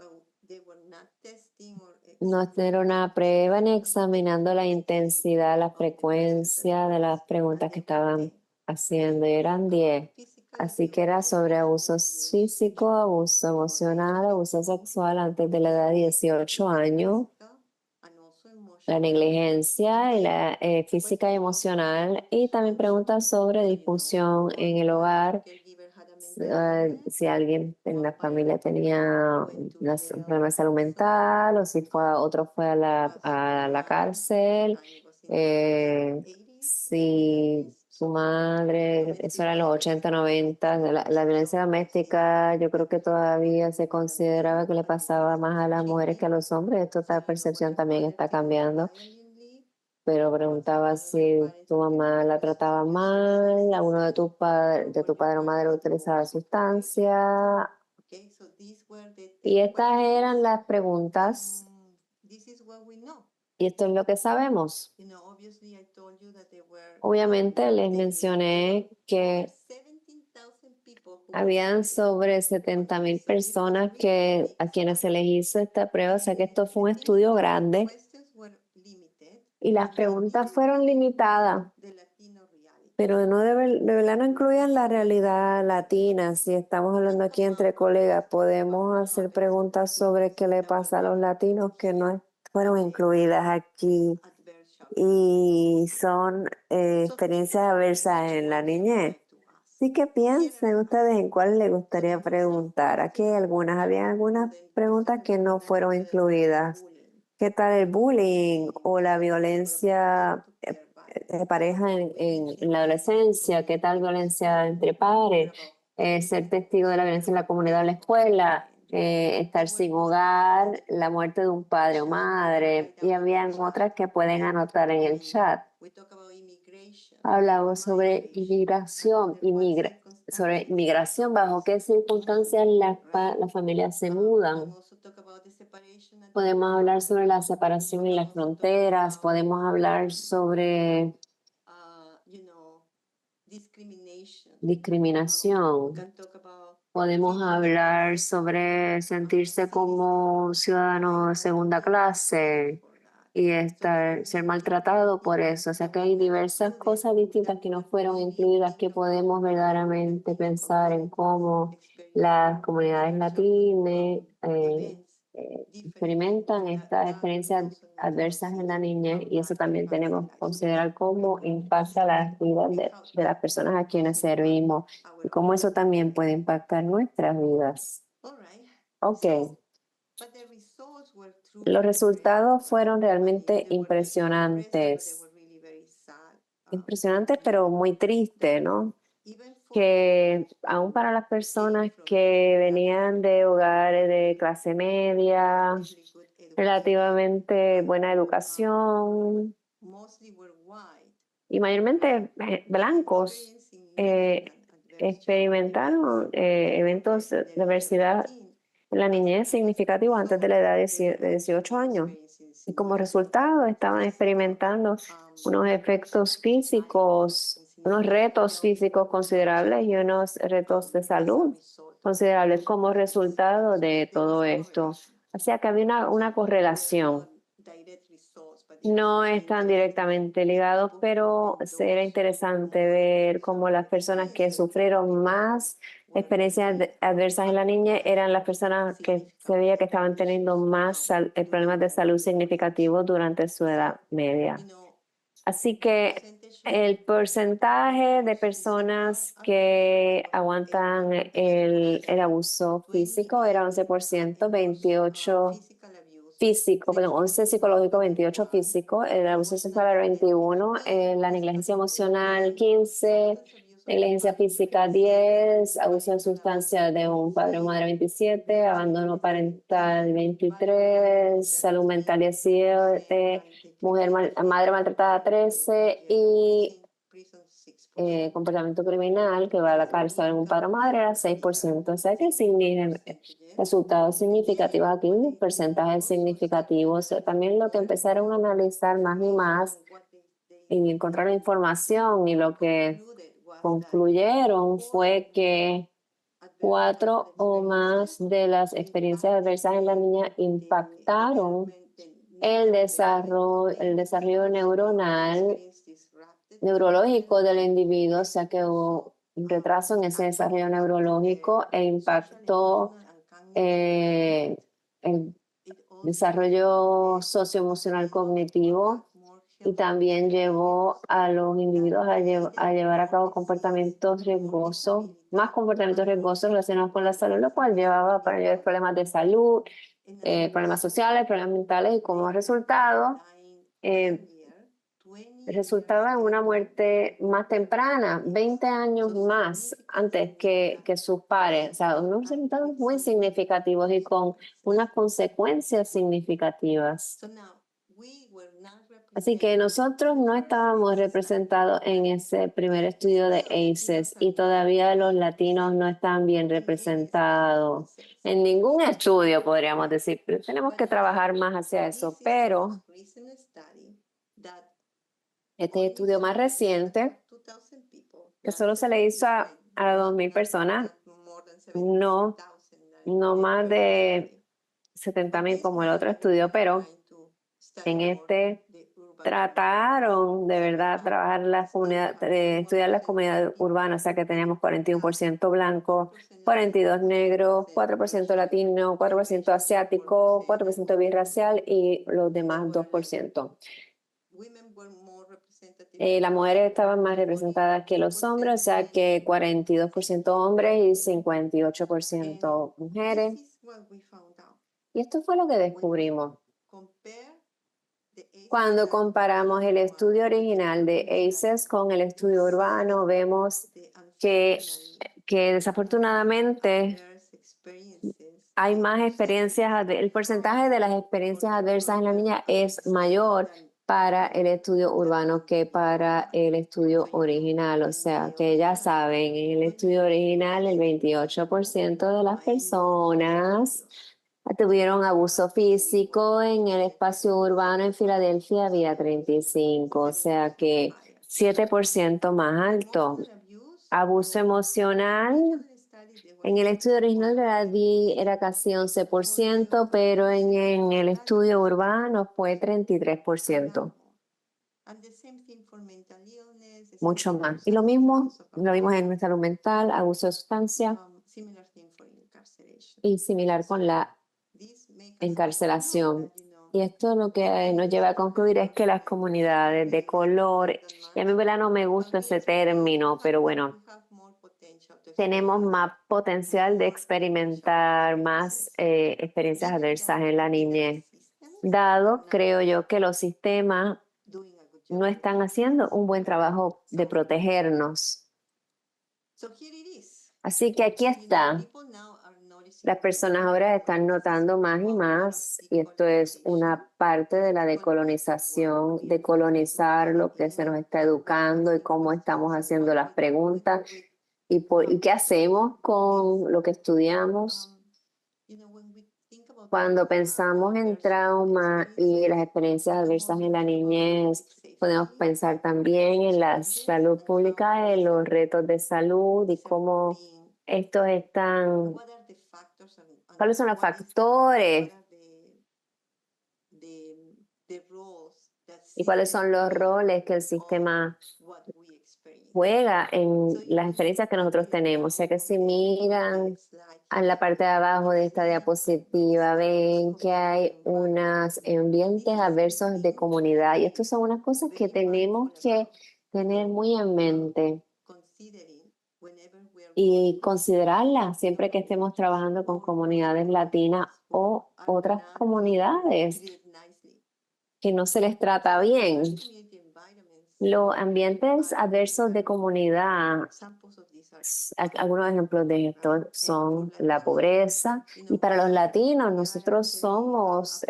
No era una prueba ni examinando la intensidad, la frecuencia de las preguntas que estaban haciendo. Y eran 10. Así que era sobre abuso físico, abuso emocional, abuso sexual antes de la edad de 18 años, la negligencia y la física y emocional, y también preguntas sobre disfunción en el hogar. Si alguien en la familia tenía un problema de salud mental o si otro fue a la cárcel, si su madre, eso era en los 80, 90, la violencia doméstica, yo creo que todavía se consideraba que le pasaba más a las mujeres que a los hombres. Esta percepción también está cambiando. Pero preguntaba si tu mamá la trataba mal, alguno de tu padre o madre utilizaba sustancia. Y estas eran las preguntas. Y esto es lo que sabemos. Obviamente les mencioné que habían sobre 70,000 personas a quienes se les hizo esta prueba, o sea que esto fue un estudio grande. Y las preguntas fueron limitadas, pero no de verdad no incluían la realidad latina. Si estamos hablando aquí entre colegas, podemos hacer preguntas sobre qué le pasa a los latinos que no fueron incluidas aquí y son experiencias adversas en la niñez. Así que piensen ustedes en cuál les gustaría preguntar. Aquí había algunas preguntas que no fueron incluidas. ¿Qué tal el bullying o la violencia de pareja en la adolescencia? ¿Qué tal violencia entre pares? Ser testigo de la violencia en la comunidad o la escuela, estar sin hogar, la muerte de un padre o madre. Y habían otras que pueden anotar en el chat. Hablamos sobre sobre inmigración, bajo qué circunstancias las familias se mudan. Podemos hablar sobre la separación y las fronteras, podemos hablar sobre discriminación. Podemos hablar sobre sentirse como ciudadano de segunda clase y ser maltratado por eso. O sea que hay diversas cosas distintas que no fueron incluidas que podemos verdaderamente pensar en cómo las comunidades latinas experimentan estas experiencias adversas en la niñez, y eso también tenemos que considerar cómo impacta las vidas de las personas a quienes servimos y cómo eso también puede impactar nuestras vidas. Ok. Los resultados fueron realmente impresionantes. Impresionantes, pero muy tristes, ¿no? Que aún para las personas que venían de hogares de clase media, relativamente buena educación y mayormente blancos, experimentaron eventos de diversidad en la niñez significativos antes de la edad de 18 años. Y como resultado estaban experimentando unos efectos físicos, unos retos físicos considerables y unos retos de salud considerables como resultado de todo esto. O sea que había una correlación. No están directamente ligados, pero será interesante ver cómo las personas que sufrieron más experiencias adversas en la niñez eran las personas que se veía que estaban teniendo más problemas de salud significativos durante su edad media. Así que el porcentaje de personas que aguantan el abuso físico era 11%, 28 físico, perdón, 11 psicológico, 28 físico, el abuso sexual era 21, la negligencia emocional 15, negligencia física 10, abuso de sustancias de un padre o madre 27, abandono parental 23, salud mental 17, madre maltratada 13 y comportamiento criminal que va a la cárcel en un padre o madre era 6%. O sea que resultados significativos aquí, porcentajes significativos. También lo que empezaron a analizar más y más y encontraron información, y lo que concluyeron fue que 4 o más de las experiencias adversas en la niña impactaron el desarrollo neurológico del individuo, o sea que hubo un retraso en ese desarrollo neurológico e impactó el desarrollo socioemocional cognitivo, y también llevó a los individuos a llevar a cabo comportamientos riesgosos, más comportamientos riesgosos relacionados con la salud, lo cual llevaba a mayores problemas de salud, problemas sociales, problemas mentales, y como resultado resultaba en una muerte más temprana, 20 años más antes que sus pares. O sea, unos resultados muy significativos y con unas consecuencias significativas. Así que nosotros no estábamos representados en ese primer estudio de ACEs, y todavía los latinos no están bien representados en ningún estudio, podríamos decir, pero tenemos que trabajar más hacia eso. Pero este estudio más reciente, que solo se le hizo a 2,000 personas, no más de 70,000 como el otro estudio, pero en este trataron de verdad trabajar las comunidades, estudiar las comunidades urbanas, o sea que teníamos 41% blanco, 42% negro, 4% latino, 4% asiático, 4% birracial y los demás 2%. Las mujeres estaban más representadas que los hombres, o sea que 42% hombres y 58% mujeres. Y esto fue lo que descubrimos. Cuando comparamos el estudio original de ACEs con el estudio urbano, vemos que desafortunadamente hay más experiencias, el porcentaje de las experiencias adversas en la niña es mayor para el estudio urbano que para el estudio original. O sea, que ya saben, en el estudio original el 28% de las personas tuvieron abuso físico. En el espacio urbano en Filadelfia había 35%, o sea que 7% más alto. Abuso emocional. En el estudio original de la DI era casi 11%, pero en el estudio urbano fue 33%. Mucho más. Y lo mismo lo vimos en salud mental, abuso de sustancia y similar con la encarcelación. Y esto lo que nos lleva a concluir es que las comunidades de color, y a mí en verdad no me gusta ese término, pero bueno, tenemos más potencial de experimentar más experiencias adversas en la niñez. Dado, creo yo, que los sistemas no están haciendo un buen trabajo de protegernos. Así que aquí está. Las personas ahora están notando más y más, y esto es una parte de la decolonización, de colonizar lo que se nos está educando y cómo estamos haciendo las preguntas y qué hacemos con lo que estudiamos. Cuando pensamos en trauma y las experiencias adversas en la niñez, podemos pensar también en la salud pública, en los retos de salud y cómo estos están. ¿Cuáles son los factores y cuáles son los roles que el sistema juega en las experiencias que nosotros tenemos? O sea que si miran en la parte de abajo de esta diapositiva, ven que hay unos ambientes adversos de comunidad, y estas son unas cosas que tenemos que tener muy en mente y considerarlas siempre que estemos trabajando con comunidades latinas o otras comunidades que no se les trata bien. Los ambientes adversos de comunidad, algunos ejemplos de esto son la pobreza, y para los latinos nosotros somos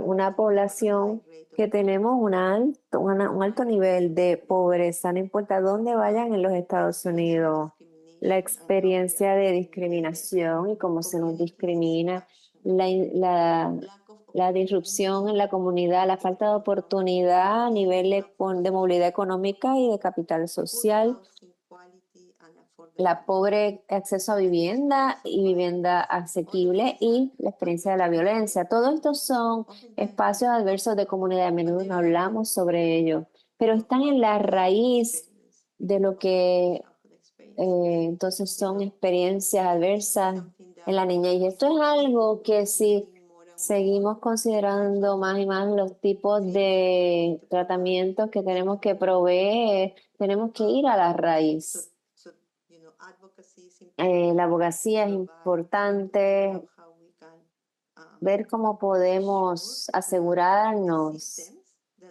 una población que tenemos un alto nivel de pobreza, no importa dónde vayan en los Estados Unidos. La experiencia de discriminación y cómo se nos discrimina, la disrupción en la comunidad, la falta de oportunidad a nivel de movilidad económica y de capital social, la pobre acceso a vivienda y vivienda asequible y la experiencia de la violencia. Todos estos son espacios adversos de comunidad. A menudo no hablamos sobre ello, pero están en la raíz de lo que entonces son experiencias adversas en la niñez. Y esto es algo que si seguimos considerando más y más los tipos de tratamientos que tenemos que proveer, tenemos que ir a la raíz. La abogacía es importante, ver cómo podemos asegurarnos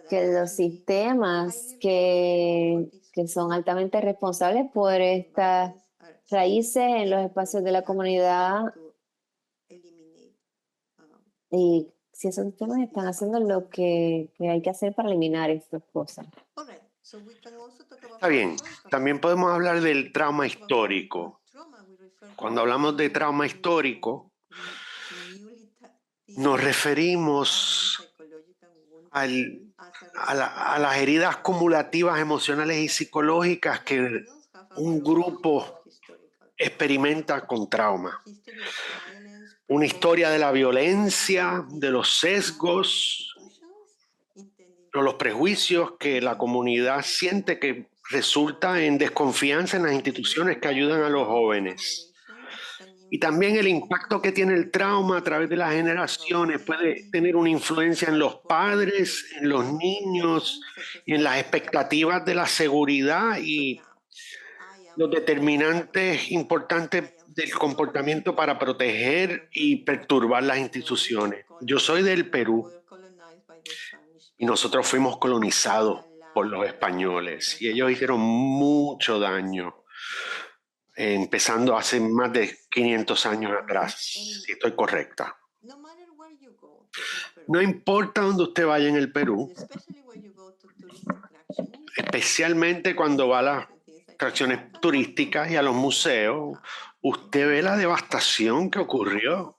que los sistemas que son altamente responsables por estas raíces en los espacios de la comunidad, y si esos sistemas están haciendo lo que hay que hacer para eliminar estas cosas. Está bien. También podemos hablar del trauma histórico. Cuando hablamos de trauma histórico, nos referimos a las heridas acumulativas emocionales y psicológicas que un grupo experimenta con trauma. Una historia de la violencia, de los sesgos, o los prejuicios que la comunidad siente que resulta en desconfianza en las instituciones que ayudan a los jóvenes. Y también el impacto que tiene el trauma a través de las generaciones puede tener una influencia en los padres, en los niños y en las expectativas de la seguridad y los determinantes importantes del comportamiento para proteger y perturbar las instituciones. Yo soy del Perú y nosotros fuimos colonizados por los españoles y ellos hicieron mucho daño, empezando hace más de 500 años atrás, si estoy correcta. No importa dónde usted vaya en el Perú, especialmente cuando va a las atracciones turísticas y a los museos, usted ve la devastación que ocurrió.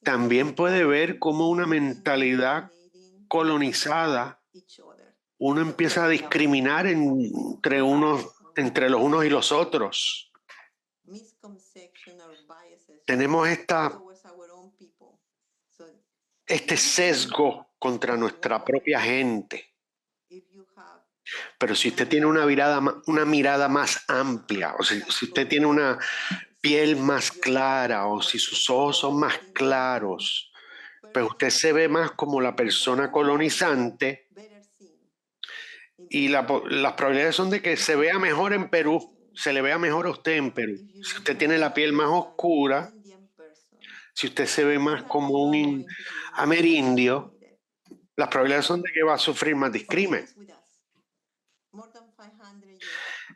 También puede ver cómo una mentalidad colonizada uno empieza a discriminar entre los unos y los otros. Tenemos este sesgo contra nuestra propia gente. Pero si usted tiene una mirada más amplia, o si usted tiene una piel más clara, o si sus ojos son más claros, pues usted se ve más como la persona colonizante y las probabilidades son de que se vea mejor en Perú, se le vea mejor a usted en Perú. Si usted tiene la piel más oscura, si usted se ve más como un amerindio, las probabilidades son de que va a sufrir más discrimen.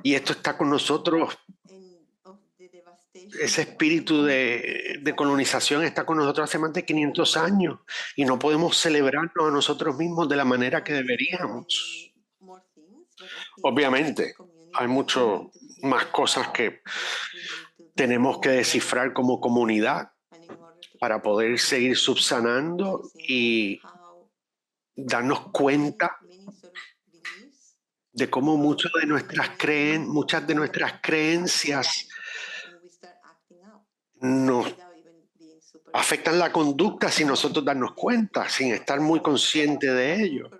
Y esto está con nosotros, ese espíritu de colonización está con nosotros hace más de 500 años y no podemos celebrarnos a nosotros mismos de la manera que deberíamos. Obviamente, hay mucho más cosas que tenemos que descifrar como comunidad para poder seguir subsanando y darnos cuenta de cómo muchas de nuestras creencias nos afectan la conducta sin nosotros darnos cuenta, sin estar muy conscientes de ello.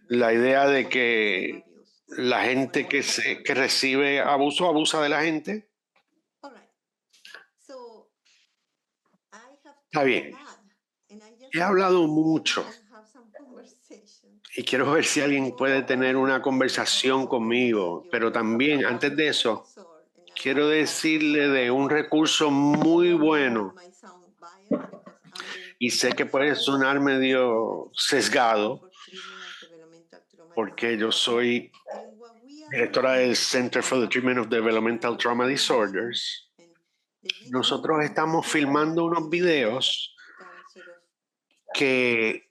La idea de que la gente que recibe abuso abusa de la gente. Está bien. He hablado mucho y quiero ver si alguien puede tener una conversación conmigo, pero también antes de eso quiero decirle de un recurso muy bueno y sé que puede sonar medio sesgado porque yo soy directora del Center for the Treatment of Developmental Trauma Disorders. Nosotros estamos filmando unos videos que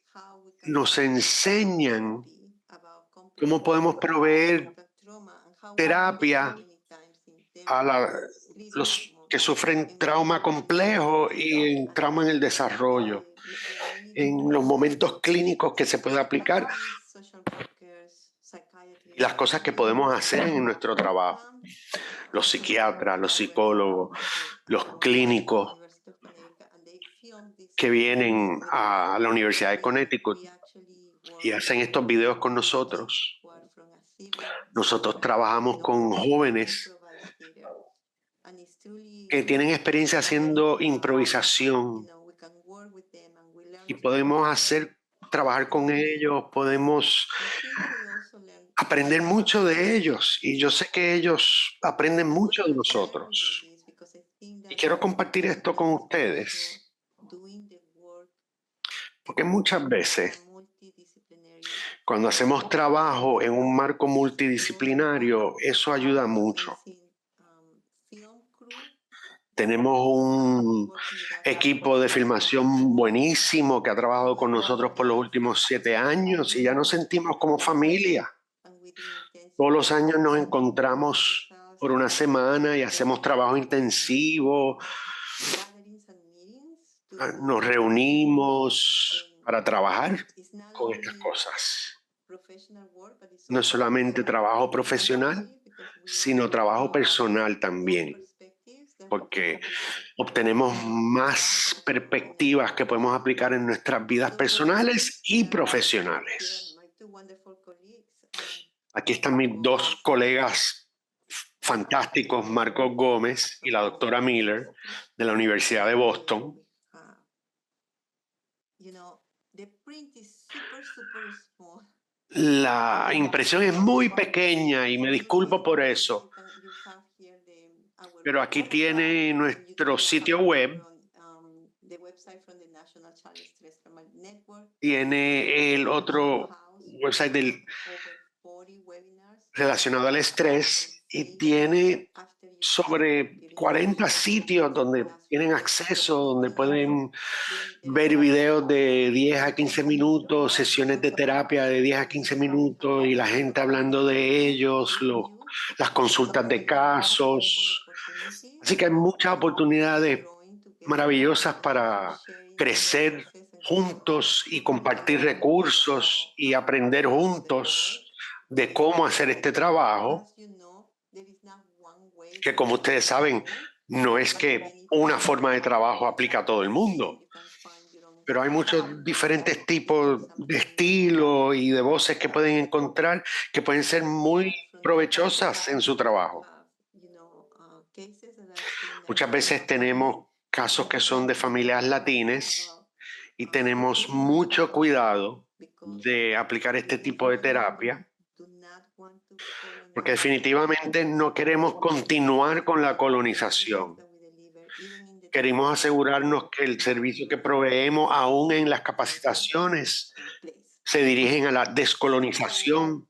nos enseñan cómo podemos proveer terapia a los que sufren trauma complejo y trauma en el desarrollo, en los momentos clínicos que se puede aplicar y las cosas que podemos hacer en nuestro trabajo. Los psiquiatras, los psicólogos, los clínicos que vienen a la Universidad de Connecticut y hacen estos videos con nosotros. Nosotros trabajamos con jóvenes que tienen experiencia haciendo improvisación y podemos trabajar con ellos, podemos aprender mucho de ellos y yo sé que ellos aprenden mucho de nosotros. Y quiero compartir esto con ustedes porque muchas veces cuando hacemos trabajo en un marco multidisciplinario, eso ayuda mucho. Tenemos un equipo de filmación buenísimo que ha trabajado con nosotros por los últimos 7 años y ya nos sentimos como familia. Todos los años nos encontramos por una semana y hacemos trabajo intensivo. Nos reunimos para trabajar con estas cosas. No es solamente trabajo profesional, sino trabajo personal también, porque obtenemos más perspectivas que podemos aplicar en nuestras vidas personales y profesionales. Aquí están mis 2 colegas fantásticos, Marcos Gómez y la doctora Miller, de la Universidad de Boston. La impresión es muy pequeña y me disculpo por eso, pero aquí tiene nuestro sitio web, tiene el otro website relacionado al estrés y tiene sobre 40 sitios donde tienen acceso, donde pueden ver videos de 10 a 15 minutos, sesiones de terapia de 10 a 15 minutos y la gente hablando de ellos, las consultas de casos. Así que hay muchas oportunidades maravillosas para crecer juntos y compartir recursos y aprender juntos de cómo hacer este trabajo, que como ustedes saben, no es que una forma de trabajo aplica a todo el mundo, pero hay muchos diferentes tipos de estilo y de voces que pueden encontrar que pueden ser muy provechosas en su trabajo. Muchas veces tenemos casos que son de familias latinas y tenemos mucho cuidado de aplicar este tipo de terapia porque definitivamente no queremos continuar con la colonización. Queremos asegurarnos que el servicio que proveemos, aún en las capacitaciones, se dirigen a la descolonización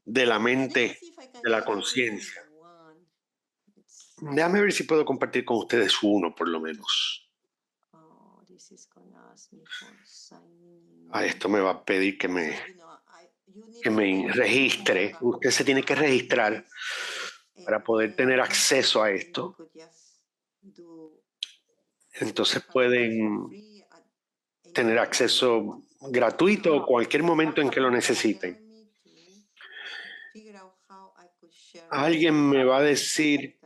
de la mente, de la conciencia. Déjame ver si puedo compartir con ustedes uno, por lo menos. Esto me va a pedir que me registre. Usted se tiene que registrar para poder tener acceso a esto. Entonces pueden tener acceso gratuito cualquier momento en que lo necesiten. Alguien me va a decir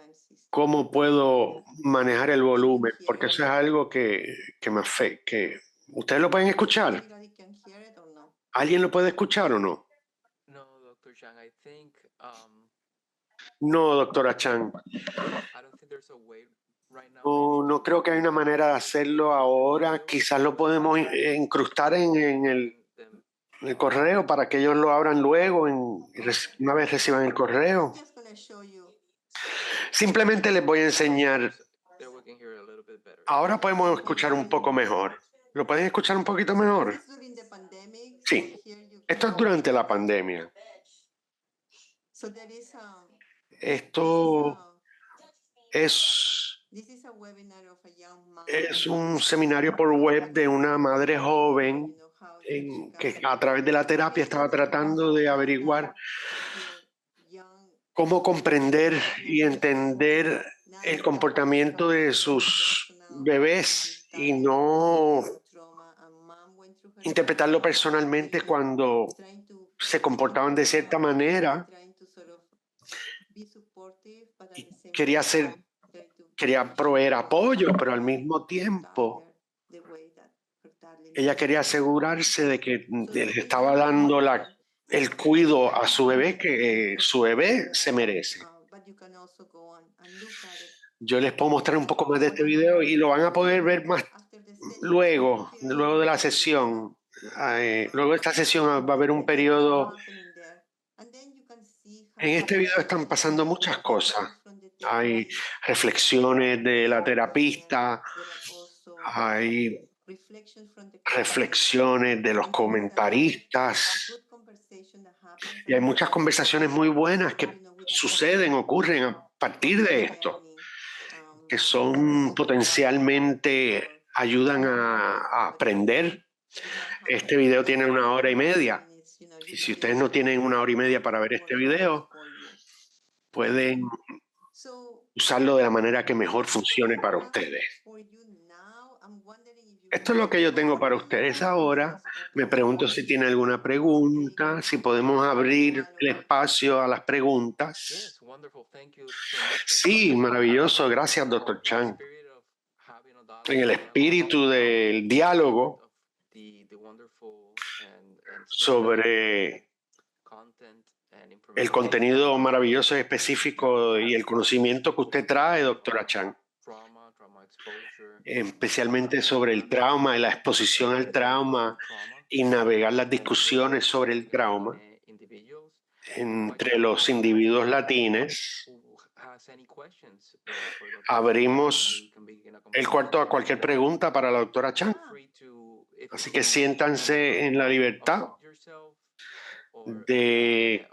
cómo puedo manejar el volumen, porque eso es algo que me afecta. ¿Ustedes lo pueden escuchar? ¿Alguien lo puede escuchar o no? No, Dr. Chang, I think No, doctora Chang. I don't think there's a way right now. No creo que hay una manera de hacerlo ahora. Quizás lo podemos incrustar en el correo para que ellos lo abran luego, una vez reciban el correo. Simplemente les voy a enseñar. There we can hear a little bit better. Ahora podemos escuchar un poco mejor. ¿Lo pueden escuchar un poquito mejor? Sí. Esto es durante la pandemia. Esto es un seminario por web de una madre joven que a través de la terapia estaba tratando de averiguar cómo comprender y entender el comportamiento de sus bebés y no interpretarlo personalmente cuando se comportaban de cierta manera. Quería proveer apoyo, pero al mismo tiempo ella quería asegurarse de que le estaba dando el cuidado a su bebé que su bebé se merece. Yo les puedo mostrar un poco más de este video y lo van a poder ver más luego de la sesión. Luego de esta sesión va a haber un periodo. En este video están pasando muchas cosas. Hay reflexiones de la terapista, hay reflexiones de los comentaristas y hay muchas conversaciones muy buenas que ocurren a partir de esto, que son potencialmente ayudan a aprender. Este video tiene 1 hora y media y si ustedes no tienen 1 hora y media para ver este video, pueden usarlo de la manera que mejor funcione para ustedes. Esto es lo que yo tengo para ustedes ahora. Me pregunto si tienen alguna pregunta, si podemos abrir el espacio a las preguntas. Yes, wonderful. Thank you so much. Sí, maravilloso. Gracias, Dr. Chang. En el espíritu del diálogo sobre el contenido maravilloso y específico y el conocimiento que usted trae, doctora Chang, especialmente sobre el trauma y la exposición al trauma y navegar las discusiones sobre el trauma entre los individuos latinos. Abrimos el cuarto a cualquier pregunta para la doctora Chang. Así que siéntanse en la libertad de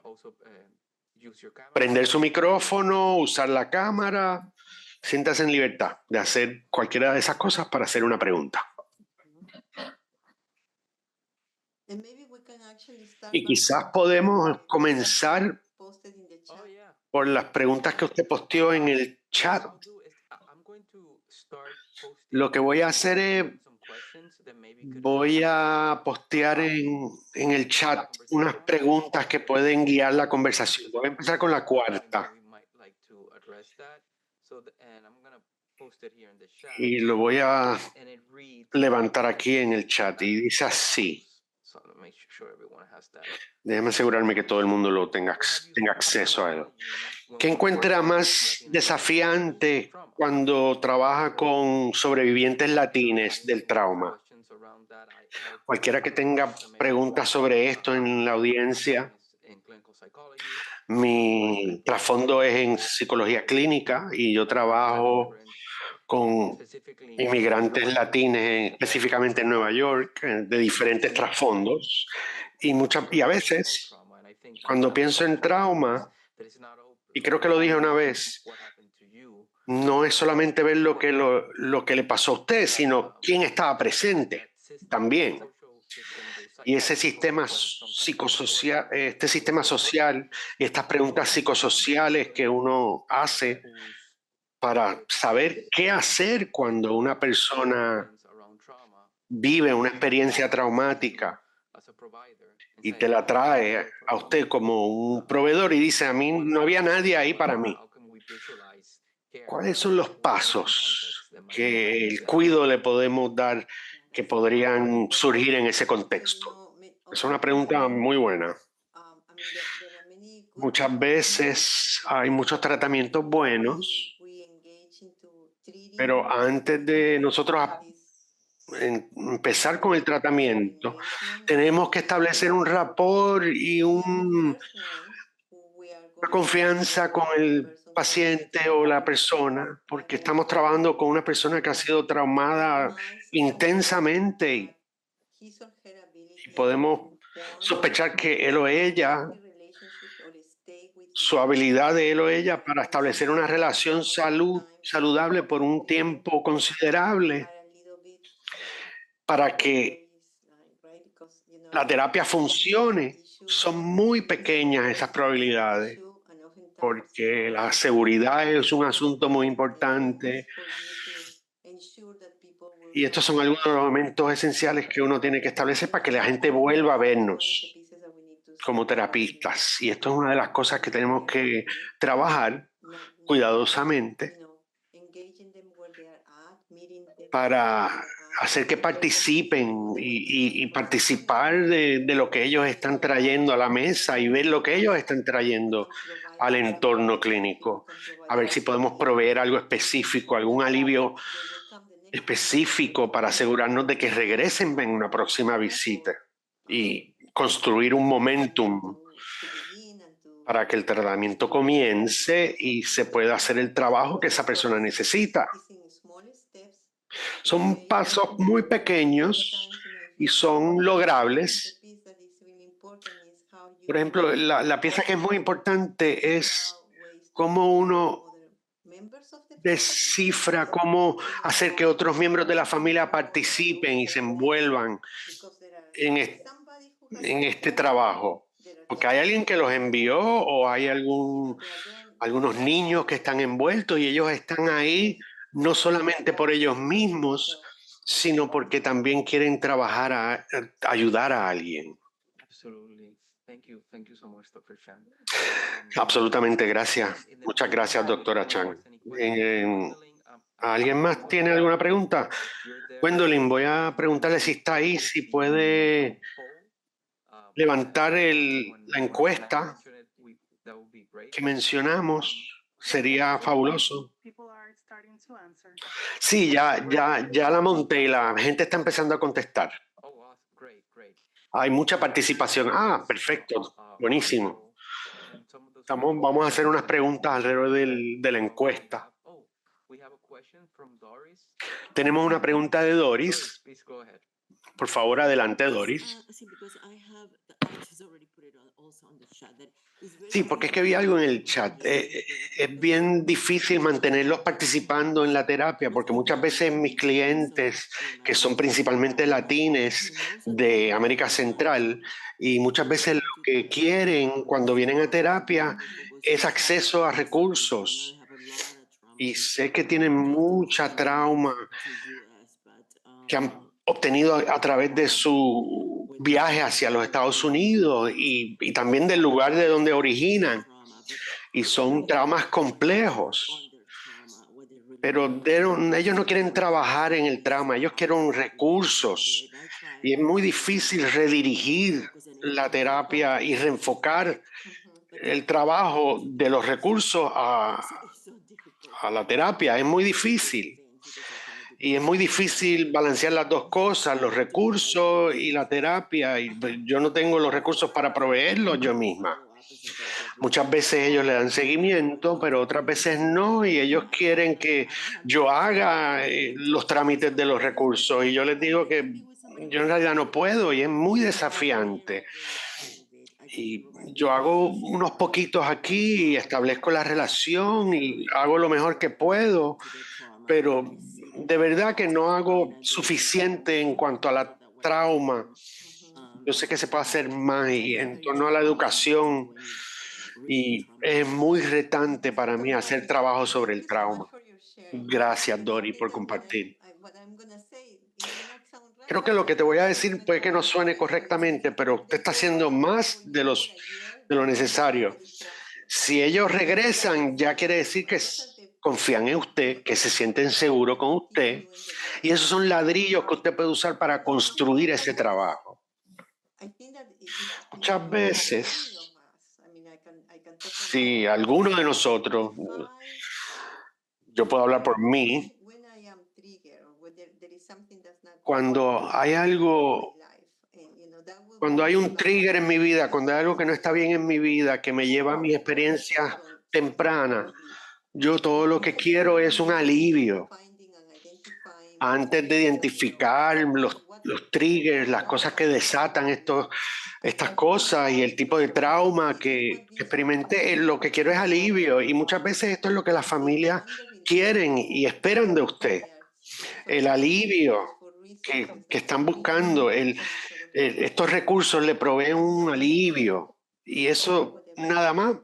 prender su micrófono, usar la cámara. Siéntanse en libertad de hacer cualquiera de esas cosas para hacer una pregunta. Y quizás podemos comenzar por las preguntas que usted posteó en el chat. Lo que voy a hacer es Voy a postear en el chat unas preguntas que pueden guiar la conversación. Voy a empezar con la cuarta y lo voy a levantar aquí en el chat y dice así. Déjame asegurarme que todo el mundo lo tenga acceso a él. ¿Qué encuentra más desafiante cuando trabaja con sobrevivientes latines del trauma? Cualquiera que tenga preguntas sobre esto en la audiencia. Mi trasfondo es en psicología clínica y yo trabajo con inmigrantes latinos, específicamente en Nueva York, de diferentes trasfondos. Y a veces, cuando pienso en trauma, y creo que lo dije una vez, no es solamente ver lo que le pasó a usted, sino quién estaba presente también. Y ese sistema psicosocial, este sistema social y estas preguntas psicosociales que uno hace para saber qué hacer cuando una persona vive una experiencia traumática y te la trae a usted como un proveedor y dice, a mí no había nadie ahí para mí. ¿Cuáles son los pasos que el cuidado le podemos dar que podrían surgir en ese contexto? Es una pregunta muy buena. Muchas veces hay muchos tratamientos buenos, pero antes de nosotros empezar con el tratamiento, tenemos que establecer un rapport y una confianza con el paciente o la persona, porque estamos trabajando con una persona que ha sido traumada intensamente y podemos sospechar que él o ella, su habilidad de él o ella para establecer una relación saludable por un tiempo considerable para que la terapia funcione, son muy pequeñas esas probabilidades, porque la seguridad es un asunto muy importante y estos son algunos de los elementos esenciales que uno tiene que establecer para que la gente vuelva a vernos como terapistas. Y esto es una de las cosas que tenemos que trabajar cuidadosamente para hacer que participen y participar de lo que ellos están trayendo a la mesa y ver lo que ellos están trayendo al entorno clínico. A ver si podemos proveer algo específico, algún alivio específico para asegurarnos de que regresen en una próxima visita y construir un momentum para que el tratamiento comience y se pueda hacer el trabajo que esa persona necesita. Son pasos muy pequeños y son logrables. Por ejemplo, la pieza que es muy importante es cómo uno descifra, cómo hacer que otros miembros de la familia participen y se envuelvan en este trabajo. Porque hay alguien que los envió o hay algunos niños que están envueltos y ellos están ahí no solamente por ellos mismos, sino porque también quieren trabajar ayudar a alguien. Absolutamente, gracias. Muchas gracias, doctora Chang. ¿Alguien más tiene alguna pregunta? Gwendolyn, voy a preguntarle si está ahí, si puede levantar la encuesta que mencionamos. Sería fabuloso. Sí, ya la monté y la gente está empezando a contestar. Hay mucha participación. Ah, perfecto. Buenísimo. Vamos a hacer unas preguntas alrededor de la encuesta. Tenemos una pregunta de Doris. Por favor, adelante, Doris. Sí, porque es que vi algo en el chat. Es bien difícil mantenerlos participando en la terapia porque muchas veces mis clientes, que son principalmente latines de América Central, y muchas veces lo que quieren cuando vienen a terapia es acceso a recursos. Y sé que tienen mucha trauma, que han obtenido a través de su viaje hacia los Estados Unidos y también del lugar de donde originan. Y son traumas complejos. Pero ellos no quieren trabajar en el trauma, ellos quieren recursos. Y es muy difícil redirigir la terapia y reenfocar el trabajo de los recursos a la terapia. Es muy difícil. Y es muy difícil balancear las dos cosas, los recursos y la terapia. Y yo no tengo los recursos para proveerlos yo misma. Muchas veces ellos le dan seguimiento, pero otras veces no, y ellos quieren que yo haga los trámites de los recursos. Y yo les digo que yo en realidad no puedo y es muy desafiante. Y yo hago unos poquitos aquí y establezco la relación y hago lo mejor que puedo, pero de verdad que no hago suficiente en cuanto a la trauma. Yo sé que se puede hacer más y en torno a la educación y es muy retante para mí hacer trabajo sobre el trauma. Gracias, Dori, por compartir. Creo que lo que te voy a decir puede que no suene correctamente, pero usted está haciendo más de lo necesario. Si ellos regresan, ya quiere decir que confían en usted, que se sienten seguros con usted, y esos son ladrillos que usted puede usar para construir ese trabajo. Muchas veces, si alguno de nosotros, yo puedo hablar por mí, cuando hay un trigger en mi vida, cuando hay algo que no está bien en mi vida, que me lleva a mi experiencia temprana, yo todo lo que quiero es un alivio. Antes de identificar los triggers, las cosas que desatan estas cosas y el tipo de trauma que experimenté, lo que quiero es alivio. Y muchas veces esto es lo que las familias quieren y esperan de usted. El alivio que están buscando, estos recursos le proveen un alivio. Y eso nada más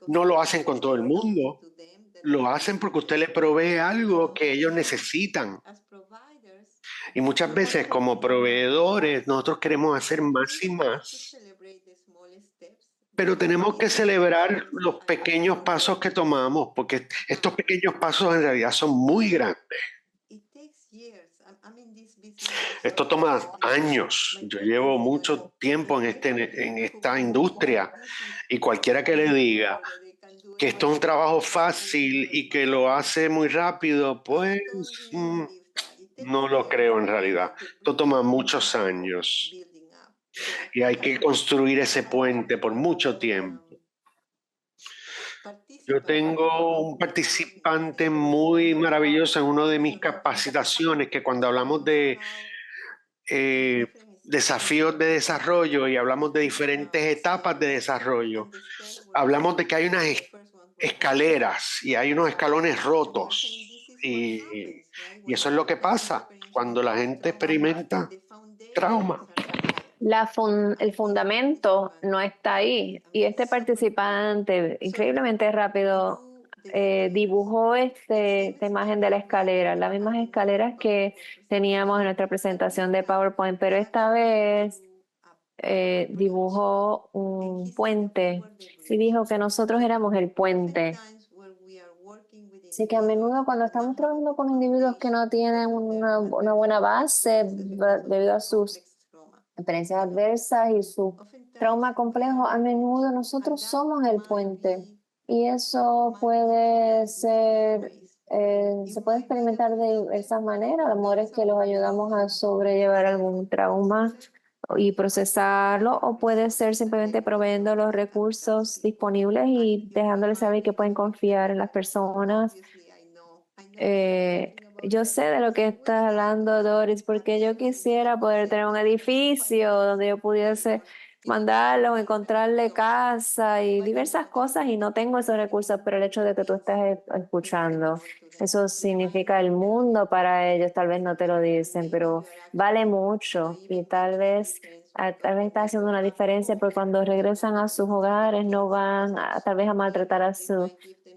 no lo hacen con todo el mundo. Lo hacen porque usted le provee algo que ellos necesitan. Y muchas veces como proveedores nosotros queremos hacer más y más, pero tenemos que celebrar los pequeños pasos que tomamos, porque estos pequeños pasos en realidad son muy grandes. Esto toma años. Yo llevo mucho tiempo en esta industria y cualquiera que le diga que esto es un trabajo fácil y que lo hace muy rápido, pues no lo creo en realidad. Esto toma muchos años y hay que construir ese puente por mucho tiempo. Yo tengo un participante muy maravilloso en una de mis capacitaciones que cuando hablamos de desafíos de desarrollo y hablamos de diferentes etapas de desarrollo, hablamos de que hay unas escaleras y hay unos escalones rotos y eso es lo que pasa cuando la gente experimenta trauma. El fundamento no está ahí y este participante increíblemente rápido dibujó esta imagen de la escalera, las mismas escaleras que teníamos en nuestra presentación de PowerPoint, pero esta vez dibujó un puente y dijo que nosotros éramos el puente. Así que a menudo cuando estamos trabajando con individuos que no tienen una buena base debido a sus experiencias adversas y su trauma complejo, a menudo nosotros somos el puente y eso puede ser, se puede experimentar de diversas maneras. A lo mejor es que los ayudamos a sobrellevar algún trauma y procesarlo, o puede ser simplemente proveyendo los recursos disponibles y dejándoles saber que pueden confiar en las personas. Yo sé de lo que estás hablando, Doris, porque yo quisiera poder tener un edificio donde yo pudiese mandarlo, encontrarle casa y diversas cosas y no tengo esos recursos, pero el hecho de que tú estés escuchando, eso significa el mundo para ellos. Tal vez no te lo dicen, pero vale mucho y tal vez está haciendo una diferencia, porque cuando regresan a sus hogares no van tal vez a maltratar a su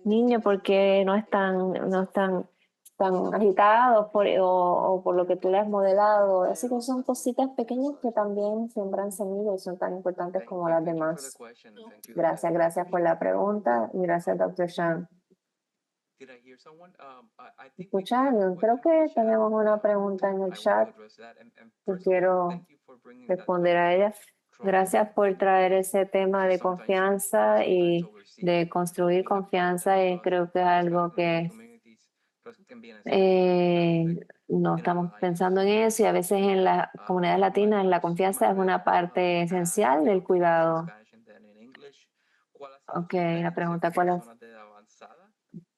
niño porque no están tan agitados o por lo que tú le has modelado. Así que son cositas pequeñas que también siembran semillas y son tan importantes como las Thank you for the demás. question. Thank you. Gracias por la pregunta y gracias, Dr. Shan. Did I hear someone? I think we do have a Escucharon, question creo in the que chat. tenemos una pregunta en el I want to chat address that. And que first of all, quiero thank you for bringing that responder a ella. Gracias por traer ese tema de confianza y de construir confianza. Y creo que es algo que no estamos pensando en eso y a veces en las comunidades latinas la confianza es una parte esencial del cuidado. Ok, la pregunta ¿cuál es?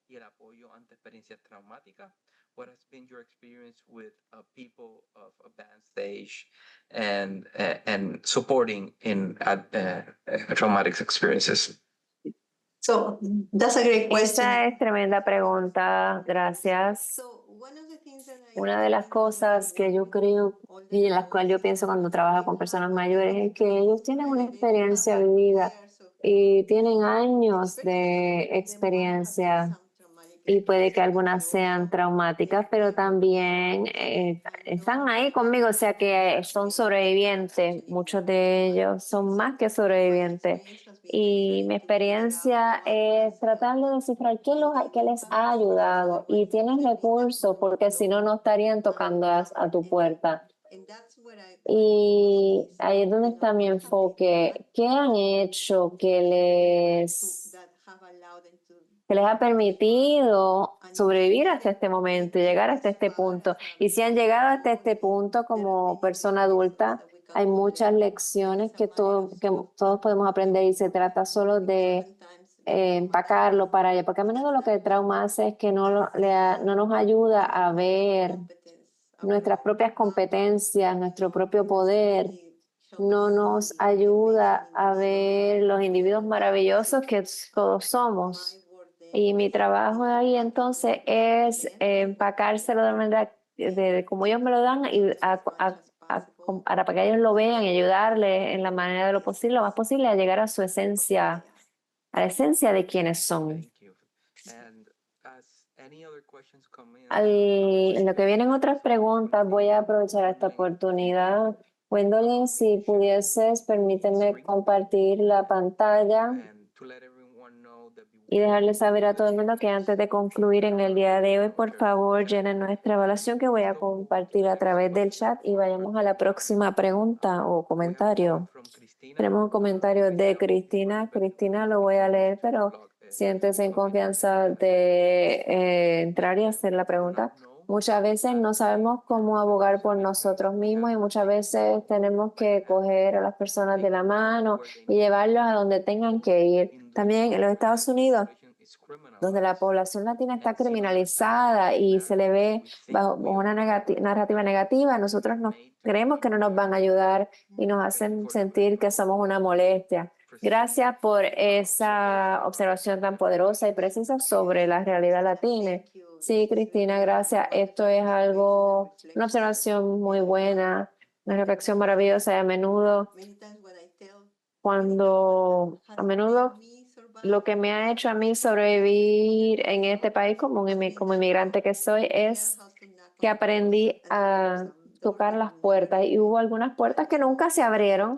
Y el apoyo ante experiencias traumáticas. What has been your experience with people of advanced stage and supporting in traumatic experiences? So that's a great question. Esa es tremenda pregunta, gracias. So one of the things that I Una de las cosas que yo creo y en las cuales yo pienso cuando trabajo con personas mayores es que ellos tienen una experiencia vivida y tienen años de experiencia y puede que algunas sean traumáticas, pero también están ahí conmigo, o sea que son sobrevivientes, muchos de ellos son más que sobrevivientes. Y mi experiencia es tratar de descifrar qué les ha ayudado y tienen recursos, porque si no, no estarían tocando a tu puerta. Y ahí es donde está mi enfoque. ¿Qué han hecho que les ha permitido sobrevivir hasta este momento y llegar hasta este punto? Y si han llegado hasta este punto como persona adulta, hay muchas lecciones que todos podemos aprender y se trata solo de empacarlo para allá, porque a menudo lo que el trauma hace es que no nos ayuda a ver nuestras propias competencias, nuestro propio poder, no nos ayuda a ver los individuos maravillosos que todos somos. Y mi trabajo ahí entonces es empacárselo de manera de como ellos me lo dan y para que ellos lo vean y ayudarles en la manera de lo posible, lo más posible, a llegar a su esencia, a la esencia de quienes son. Thank you. And as any other questions come in, En lo que vienen otras preguntas, voy a aprovechar esta oportunidad. Gwendolyn, si pudieses, permíteme compartir la pantalla and to let everyone know that y dejarle saber a todo el mundo que antes de concluir en el día de hoy, por favor, llenen nuestra evaluación que voy a compartir a través del chat y vayamos a la próxima pregunta o comentario. Tenemos un comentario de Cristina. Cristina, lo voy a leer, pero siéntese en confianza de entrar y hacer la pregunta. Muchas veces no sabemos cómo abogar por nosotros mismos y muchas veces tenemos que coger a las personas de la mano y llevarlos a donde tengan que ir. También en los Estados Unidos, donde la población latina está criminalizada y se le ve bajo una narrativa negativa, nosotros creemos que no nos van a ayudar y nos hacen sentir que somos una molestia. Gracias por esa observación tan poderosa y precisa sobre la realidad latina. Sí, Cristina, gracias. Esto es una observación muy buena, una reflexión maravillosa y a menudo lo que me ha hecho a mí sobrevivir en este país como inmigrante que soy es que aprendí a tocar las puertas y hubo algunas puertas que nunca se abrieron,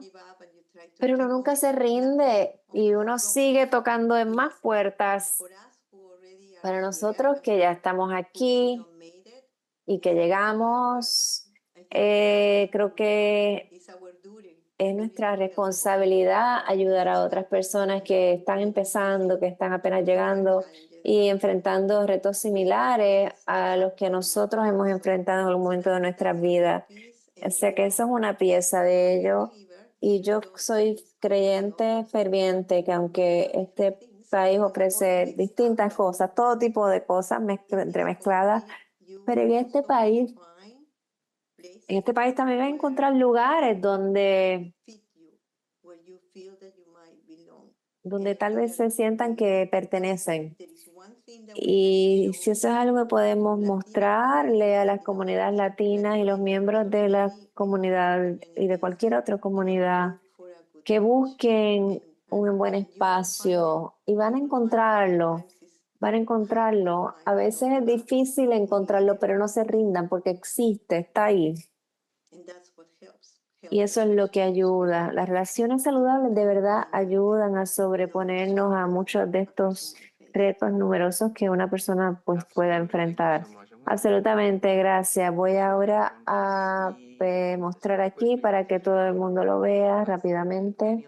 pero uno nunca se rinde y uno sigue tocando en más puertas. Para nosotros que ya estamos aquí y que llegamos, creo que es nuestra responsabilidad ayudar a otras personas que están empezando, que están apenas llegando y enfrentando retos similares a los que nosotros hemos enfrentado en algún momento de nuestras vidas. O sea que eso es una pieza de ello. Y yo soy creyente ferviente que aunque este país ofrece distintas cosas, todo tipo de cosas entremezcladas, pero en este país también vas a encontrar lugares donde tal vez se sientan que pertenecen. Y si eso es algo que podemos mostrarle a las comunidades latinas y los miembros de la comunidad y de cualquier otra comunidad, que busquen un buen espacio y van a encontrarlo. van a encontrarlo. A veces es difícil encontrarlo, pero no se rindan porque existe, está ahí. Y eso es lo que ayuda. Las relaciones saludables de verdad ayudan a sobreponernos a muchos de estos retos numerosos que una persona pues pueda enfrentar. Absolutamente, gracias. Voy ahora a mostrar aquí para que todo el mundo lo vea rápidamente.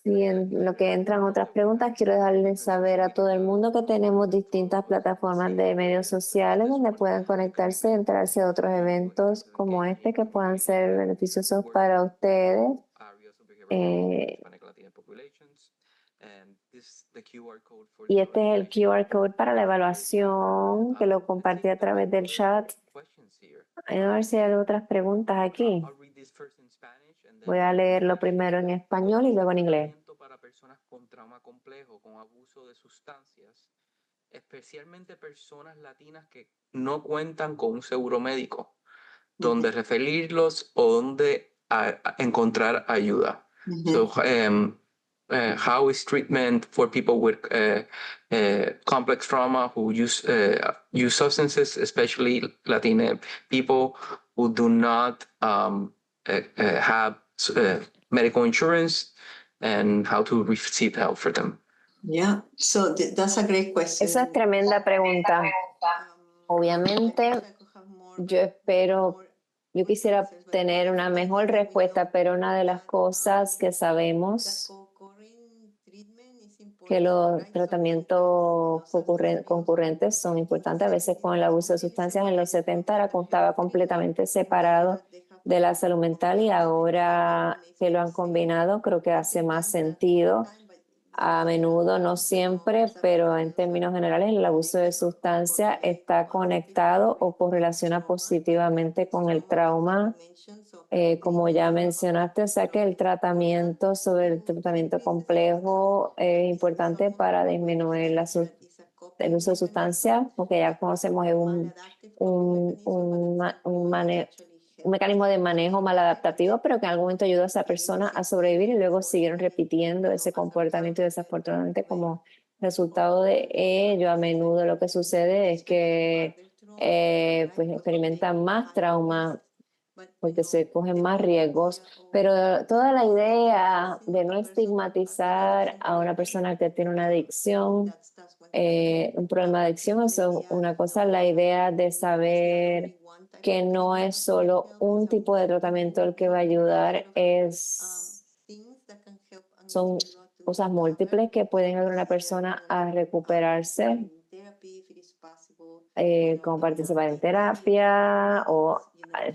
Y en lo que entran otras preguntas, quiero dejarles saber a todo el mundo que tenemos distintas plataformas de medios sociales donde puedan conectarse y enterarse de otros eventos como este que puedan ser beneficiosos para ustedes. Y este es el QR code para la evaluación que lo compartí a través del chat. A ver si hay otras preguntas aquí. Voy a leerlo primero en español y luego en inglés. Para personas con trauma complejo, con abuso de sustancias, especialmente personas latinas que no cuentan con un seguro médico, donde referirlos o donde encontrar ayuda. So, how is treatment for people with complex trauma who use substances, especially Latina people who do not have medical insurance, and how to receive help for them? Yeah, so that's a great question. Esa es tremenda pregunta. Obviamente, yo quisiera tener una mejor respuesta, pero una de las cosas que sabemos que los tratamientos concurrentes son importantes. A veces con el abuso de sustancias en los 70 estaba completamente separado de la salud mental y ahora que lo han combinado creo que hace más sentido. A menudo, no siempre, pero en términos generales el abuso de sustancias está conectado o correlaciona positivamente con el trauma. Como ya mencionaste, o sea que el tratamiento complejo es importante para disminuir el uso de sustancias, porque ya conocemos un mecanismo de manejo maladaptativo, pero que en algún momento ayuda a esa persona a sobrevivir y luego siguieron repitiendo ese comportamiento y desafortunadamente como resultado de ello a menudo lo que sucede es que pues experimentan más trauma porque se cogen más riesgos, pero toda la idea de no estigmatizar a una persona que tiene una adicción, un problema de adicción, eso es una cosa, la idea de saber que no es solo un tipo de tratamiento el que va a ayudar, son cosas múltiples que pueden ayudar a una persona a recuperarse, como participar en terapia o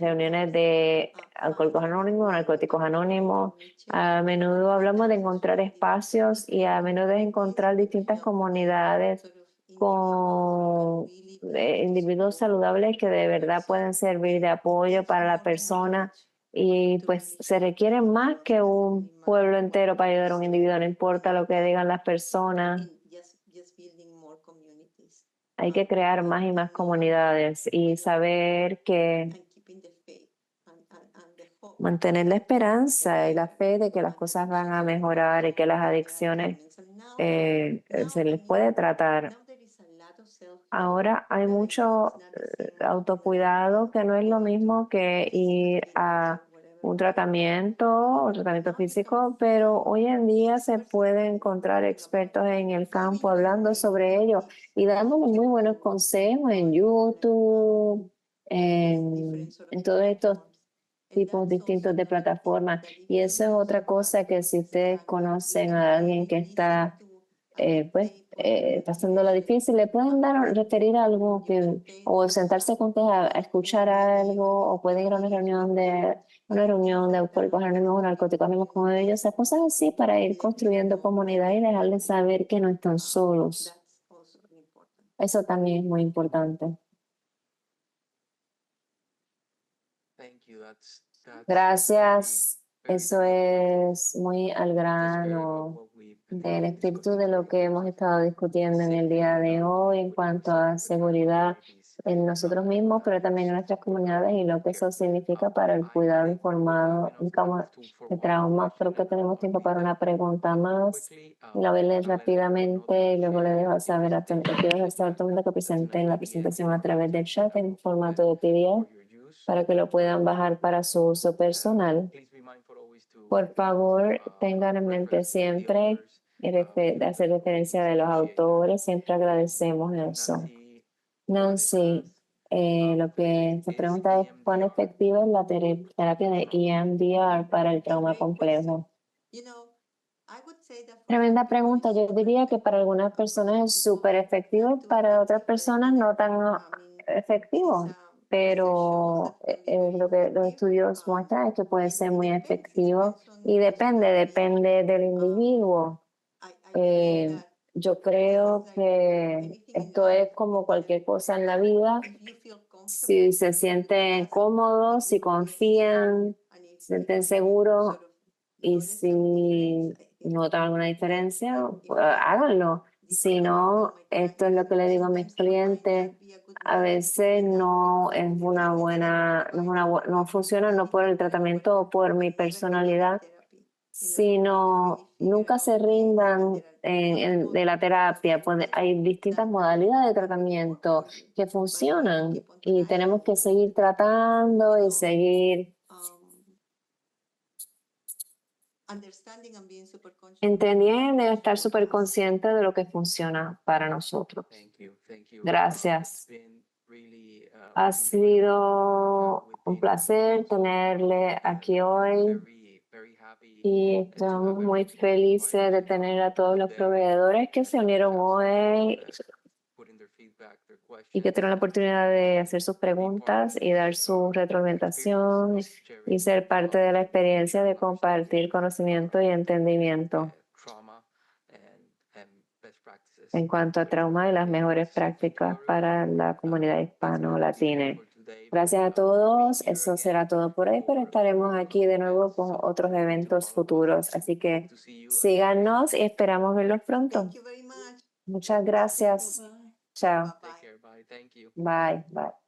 reuniones de alcohólicos anónimos, narcóticos anónimos. A menudo hablamos de encontrar espacios y a menudo de encontrar distintas comunidades con individuos saludables que de verdad pueden servir de apoyo para la persona y pues se requiere más que un pueblo entero para ayudar a un individuo, no importa lo que digan las personas. Hay que crear más y más comunidades y saber que mantener la esperanza y la fe de que las cosas van a mejorar y que las adicciones se les puede tratar. Ahora hay mucho autocuidado que no es lo mismo que ir a un tratamiento físico, pero hoy en día se puede encontrar expertos en el campo hablando sobre ello y dando muy buenos consejos en YouTube, en todos estos tipos distintos de plataformas. Y eso es otra cosa que si ustedes conocen a alguien que está pasando lo difícil, le pueden referir algo o sentarse con ustedes a escuchar algo, o pueden ir a una reunión de alcohólicos anónimos o narcóticos anónimos como ellos, o sea, cosas así para ir construyendo comunidad y dejarles saber que no están solos. Eso también es muy importante. Gracias. Eso es muy al grano del espíritu de lo que hemos estado discutiendo en el día de hoy en cuanto a seguridad en nosotros mismos, pero también en nuestras comunidades y lo que eso significa para el cuidado informado de trauma. Creo que tenemos tiempo para una pregunta más. La voy a leer rápidamente y luego le dejo saber quiero dejar saber a todo el mundo que presenten la presentación a través del chat en formato de PDF para que lo puedan bajar para su uso personal. Por favor, tengan en mente siempre hacer referencia de los autores, siempre agradecemos eso. Nancy, lo que se pregunta es cuán efectiva es la terapia de EMDR para el trauma complejo. Tremenda pregunta. Yo diría que para algunas personas es súper efectivo, para otras personas no tan efectivo, pero lo que los estudios muestran es que puede ser muy efectivo y depende del individuo. Yo creo que esto es como cualquier cosa en la vida. Si se sienten cómodos, si confían, se sienten seguros y si notan alguna diferencia, pues, háganlo. Si no, esto es lo que le digo a mis clientes. A veces no es una buena, no funciona no por el tratamiento o por mi personalidad, sino nunca se rindan de la terapia. Pues hay distintas modalidades de tratamiento que funcionan y tenemos que seguir tratando y seguir entendiendo y estar súper consciente de lo que funciona para nosotros. Gracias. Ha sido un placer tenerle aquí hoy y estamos muy felices de tener a todos los proveedores que se unieron hoy y que tuvieron la oportunidad de hacer sus preguntas y dar su retroalimentación y ser parte de la experiencia de compartir conocimiento y entendimiento en cuanto a trauma y las mejores prácticas para la comunidad hispano-latina. Gracias a todos. Eso será todo por hoy, pero estaremos aquí de nuevo con otros eventos futuros. Así que síganos y esperamos verlos pronto. Muchas gracias. Chao. Bye. Bye.